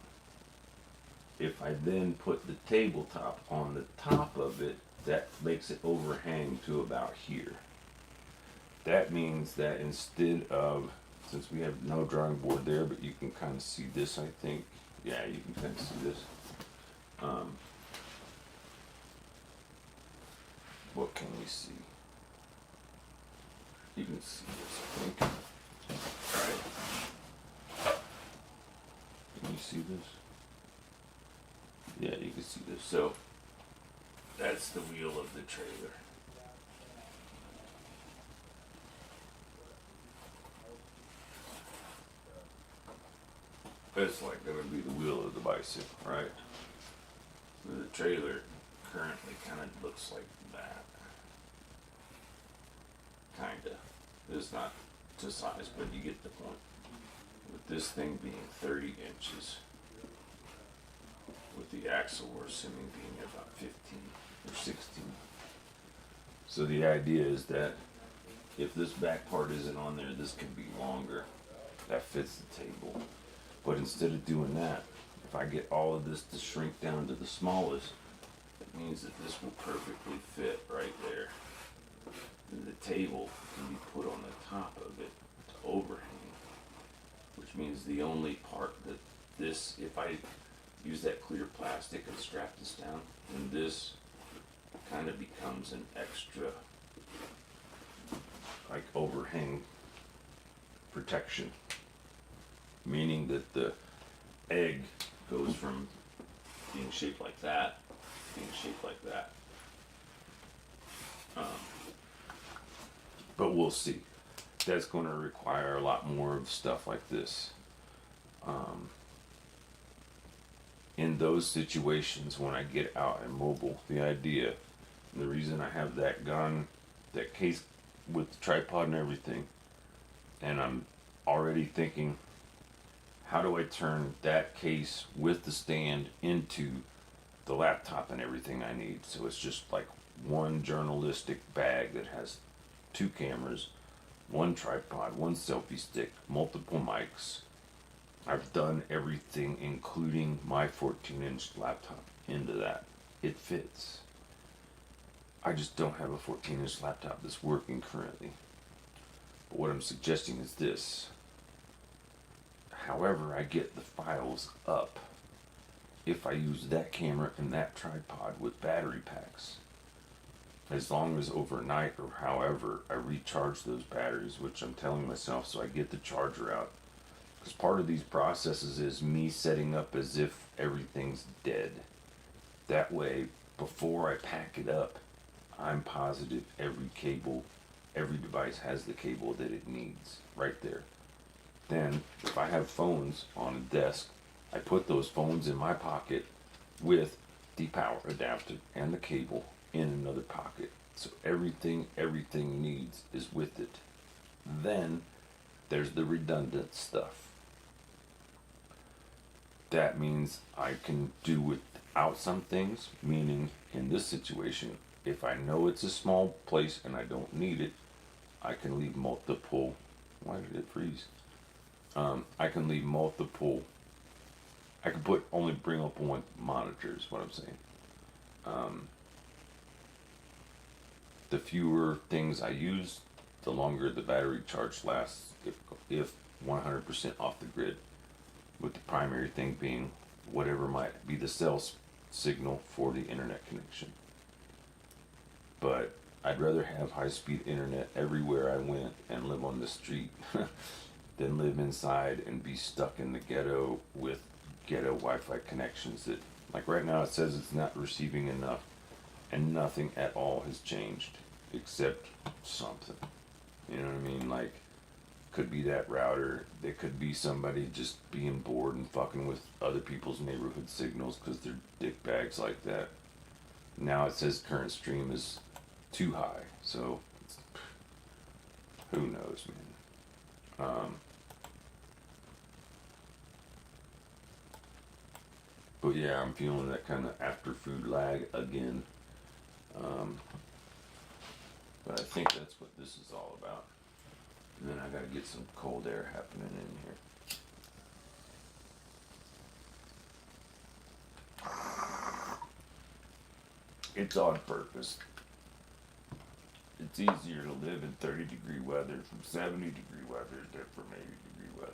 If I then put the tabletop on the top of it, that makes it overhang to about here. That means that instead of, since we have no drawing board there, but you can kind of see this, I think. Yeah, you can kind of see this. What can we see? You can see this, I think. Alright. Can you see this? Yeah, you can see this. So, that's the wheel of the trailer. It's like going to be the wheel of the bicycle, right? The trailer currently kind of looks like that. Kinda. It's not to size, but you get the point. With this thing being 30 inches, with the axle we're assuming being about 15 or 16. So the idea is that if this back part isn't on there, this could be longer. That fits the table. But instead of doing that, if I get all of this to shrink down to the smallest, it means that this will perfectly fit right there. And the table can be put on the top of it to overhang, which means the only part that this, if I use that clear plastic and strap this down, then this kind of becomes an extra, like, overhang protection. Meaning that the egg goes from being shaped like that to being shaped like that. But we'll see. That's going to require a lot more of stuff like this. In those situations, when I get out and mobile, the idea, the reason I have that gun, that case with the tripod and everything, and I'm already thinking, how do I turn that case with the stand into the laptop and everything I need? So it's just like one journalistic bag that has 2 cameras, 1 tripod, 1 selfie stick, multiple mics. I've done everything, including my 14-inch laptop, into that. It fits. I just don't have a 14-inch laptop that's working currently. But what I'm suggesting is this. However I get the files up, if I use that camera and that tripod with battery packs, as long as overnight or however I recharge those batteries, which I'm telling myself so I get the charger out. Because part of these processes is me setting up as if everything's dead. That way, before I pack it up, I'm positive every cable, every device has the cable that it needs right there. Then, if I have phones on a desk, I put those phones in my pocket with the power adapter and the cable in another pocket. So everything needs is with it. Then, there's the redundant stuff. That means I can do without some things, meaning in this situation, if I know it's a small place and I don't need it, I can leave multiple, why did it freeze? I can leave multiple, I can only bring up 1 monitor is what I'm saying. The fewer things I use, the longer the battery charge lasts if 100% off the grid. With the primary thing being whatever might be the cell signal for the internet connection. But I'd rather have high-speed internet everywhere I went and live on the street than live inside and be stuck in the ghetto with ghetto Wi-Fi connections that, like right now it says it's not receiving enough and nothing at all has changed except something. You know what I mean? Like, could be that router. It could be somebody just being bored and fucking with other people's neighborhood signals because they're dickbags like that. Now it says current stream is too high, so who knows, man. But yeah, I'm feeling that kind of after food lag again. But I think that's what this is all about. And then I gotta get some cold air happening in here. It's on purpose. It's easier to live in 30-degree weather from 70-degree weather than from 80-degree weather.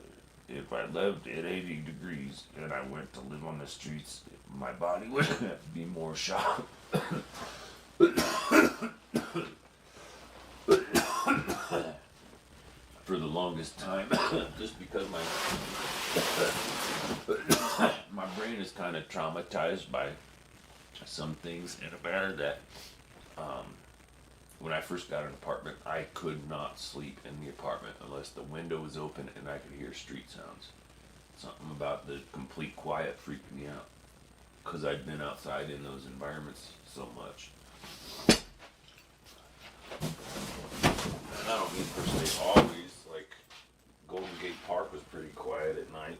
If I lived at 80 degrees and I went to live on the streets, my body would be more shocked. For the longest time, just because my brain is kind of traumatized by some things in a manner that when I first got an apartment, I could not sleep in the apartment unless the window was open and I could hear street sounds. Something about the complete quiet freaked me out because I'd been outside in those environments so much. And I don't mean per se always, like Golden Gate Park was pretty quiet at night.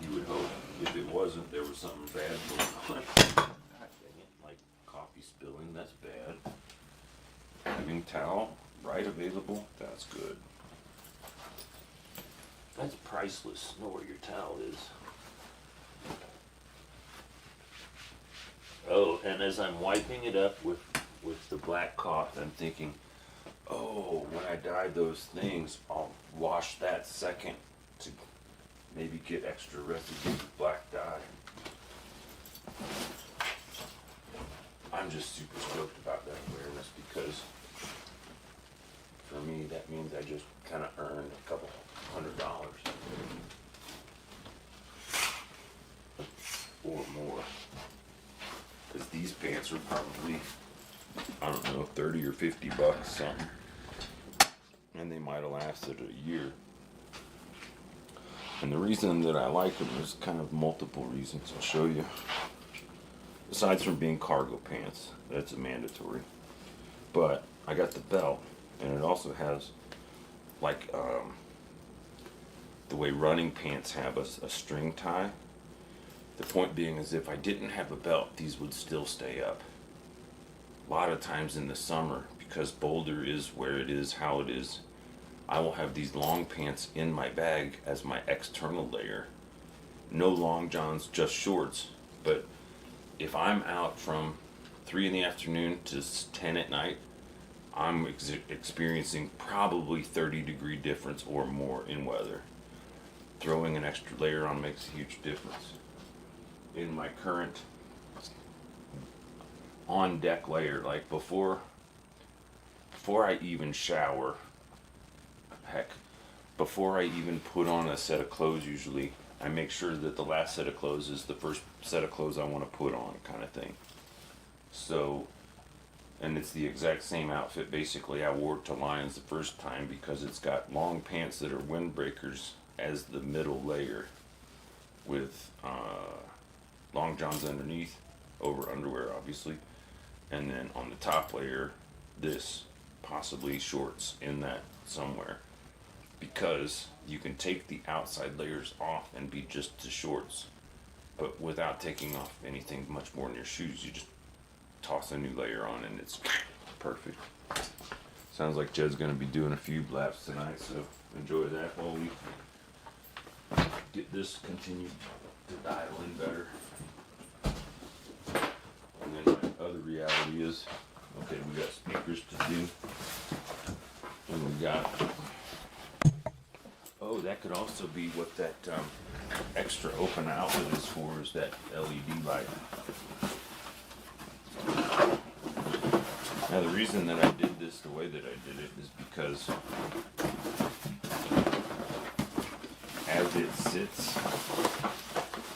You would hope. If it wasn't, there was something bad going on. God dang it, like coffee spilling, that's bad. Having towel, right available, that's good. That's priceless. Know where your towel is. Oh, and as I'm wiping it up with the black cloth, I'm thinking, oh, when I dye those things, I'll wash that second to maybe get extra residue of black dye. I'm just super stoked about that awareness because for me that means I just kind of earned a couple $100 or more. Because these pants are probably, I don't know, 30 or 50 bucks something. And they might have lasted a year. And the reason that I like them is kind of multiple reasons. I'll show you. Aside from being cargo pants, that's a mandatory. But I got the belt, and it also has, like, the way running pants have a string tie. The point being is if I didn't have a belt, these would still stay up. A lot of times in the summer, because Boulder is where it is, how it is, I will have these long pants in my bag as my external layer. No long johns, just shorts. But if I'm out from 3 in the afternoon to 10 at night, I'm experiencing probably 30-degree difference or more in weather. Throwing an extra layer on makes a huge difference. In my current on-deck layer, like before I even shower, heck, before I even put on a set of clothes, usually I make sure that the last set of clothes is the first set of clothes I want to put on, kind of thing. So, and it's the exact same outfit basically I wore to Lions the first time because it's got long pants that are windbreakers as the middle layer with long johns underneath, over underwear obviously, and then on the top layer this, possibly shorts in that somewhere, because you can take the outside layers off and be just the shorts, but without taking off anything much more than your shoes. You just toss a new layer on and it's perfect. Sounds like Jed's gonna be doing a few laps tonight, so enjoy that while we get this continued to dial in better. And then my other reality is, okay, we got speakers to do, and we got, oh, that could also be what that extra open outlet is for, is that LED light. Now the reason that I did this the way that I did it is because as it sits,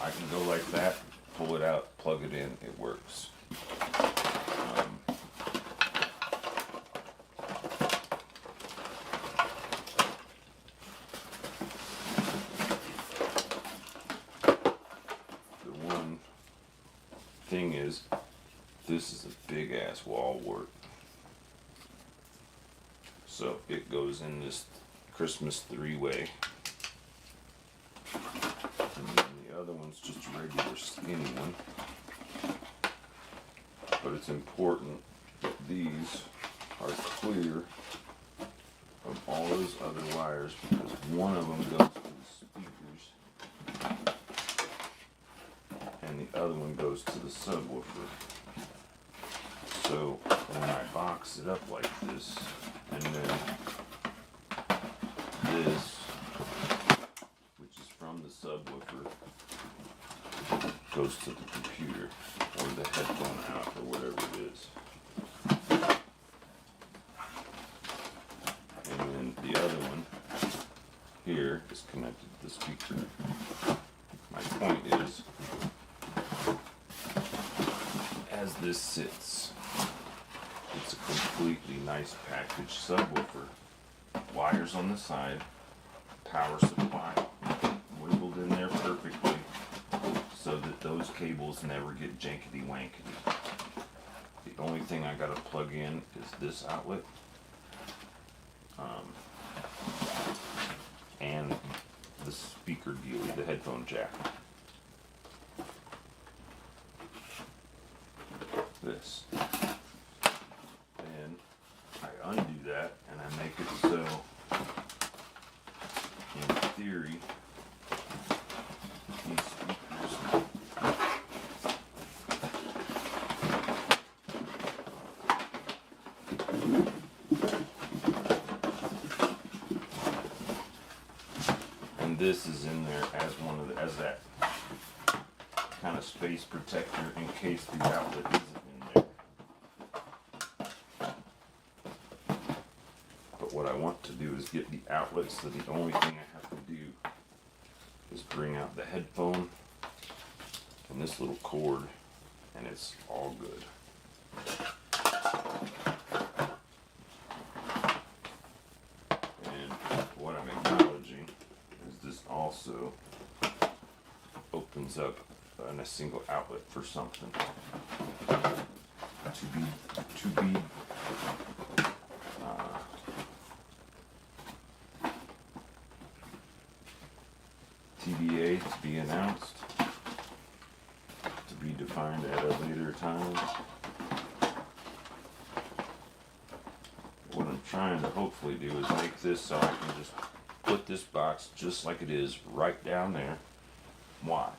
I can go like that, pull it out, plug it in, it works. The one thing is, this is a big ass wall wart. So it goes in this Christmas 3-way. And then the other one's just a regular skinny one. But it's important that these are clear of all those other wires because one of them goes to the speakers and the other one goes to the subwoofer. So when I box it up like this, and then this, which is from the subwoofer, goes to the computer or the headphone out or whatever it is. And then the other one here is connected to the speaker. My point is, as this sits, it's a completely nice packaged subwoofer. Wires on the side, power supply wiggled in there perfectly so that those cables never get jankety wankety. The only thing I gotta plug in is this outlet and the speaker dealie, the headphone jack. This. Then I undo that and I make it so, in theory, these speakers and this is in there as one of the, as that kind of space protector in case the outlet isn't in there. But what I want to do is get the outlet so the only thing I have to do is bring out the headphone and this little cord and it's all good. And what I'm acknowledging is this also opens up in a single outlet for something to be TBA, to be announced, to be defined at a later time. What I'm trying to hopefully do is make this so I can just put this box just like it is right down there. Why?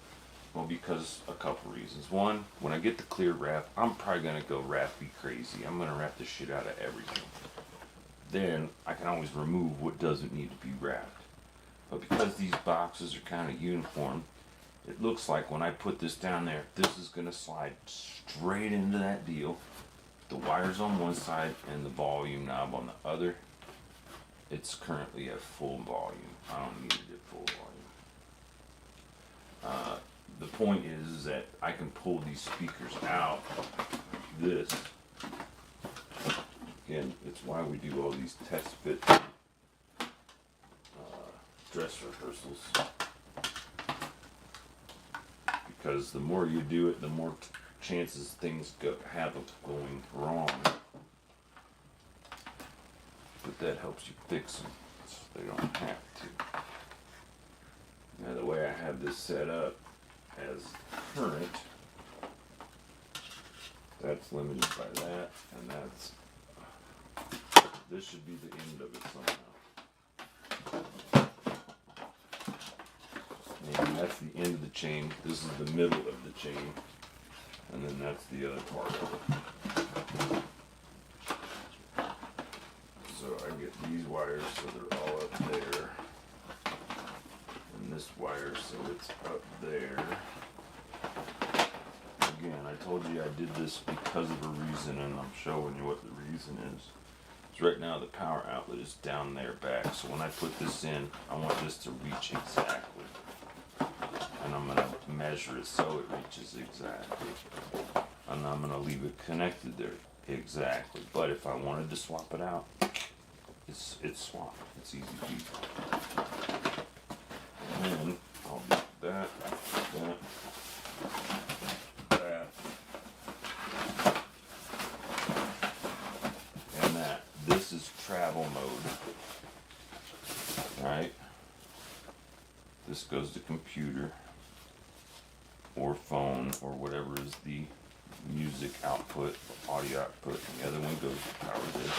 Well, because a couple reasons. One, when I get the clear wrap, I'm probably going to go wrappy crazy. I'm going to wrap the shit out of everything. Then I can always remove what doesn't need to be wrapped. But because these boxes are kind of uniform, it looks like when I put this down there, this is going to slide straight into that deal. The wires on one side and the volume knob on the other. It's currently at full volume. I don't need it at full volume. The point is that I can pull these speakers out like this. Again, it's why we do all these test fit dress rehearsals. Because the more you do it, the more chances things have of going wrong. But that helps you fix them so they don't have to. Now the way I have this set up as current, that's limited by that, and that's, this should be the end of it somehow. And that's the end of the chain, this is the middle of the chain, and then that's the other part of it. So I get these wires so they're all up there. And this wire so it's up there. Again, I told you I did this because of a reason, and I'm showing you what the reason is. So right now the power outlet is down there back, so when I put this in, I want this to reach exactly. And I'm going to measure it so it reaches exactly. And I'm going to leave it connected there exactly. But if I wanted to swap it out, it's swapped. It's easy peasy. And then I'll do that, and that. This is travel mode. Alright? This goes to computer. or phone or whatever is the music output, audio output, and the other one goes to power this.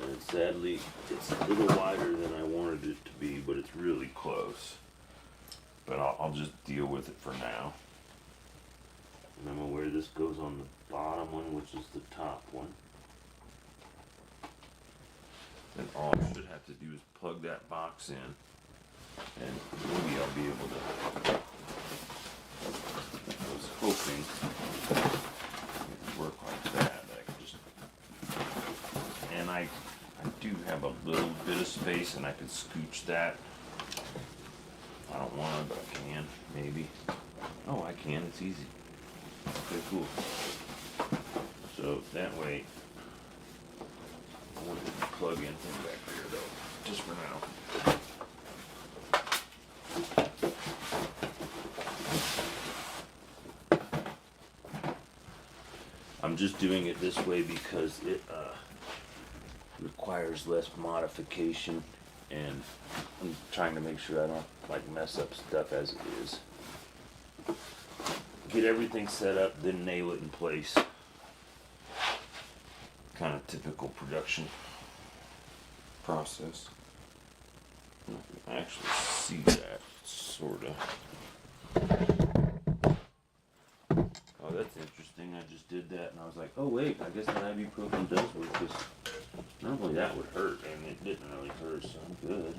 And sadly, it's a little wider than I wanted it to be, but it's really close. But I'll just deal with it for now. And I'm aware this goes on the bottom one, which is the top one. Then all I should have to do is plug that box in, and maybe I'll be able to. I was hoping it would work like that. I could just, and I do have a little bit of space, and I can scooch that. I don't want to, but I can, maybe. Oh, I can. It's easy. Okay, cool. So that way. I want to plug in from back there though, just for now. I'm just doing it this way because it requires less modification, and I'm trying to make sure I don't like mess up stuff as it is. Get everything set up, then nail it in place. Kind of typical production process. You can actually see that, sort of. Oh, that's interesting. I just did that and I was like, oh wait, I guess that ibuprofen does work, because normally that would hurt, and it didn't really hurt, so I'm good.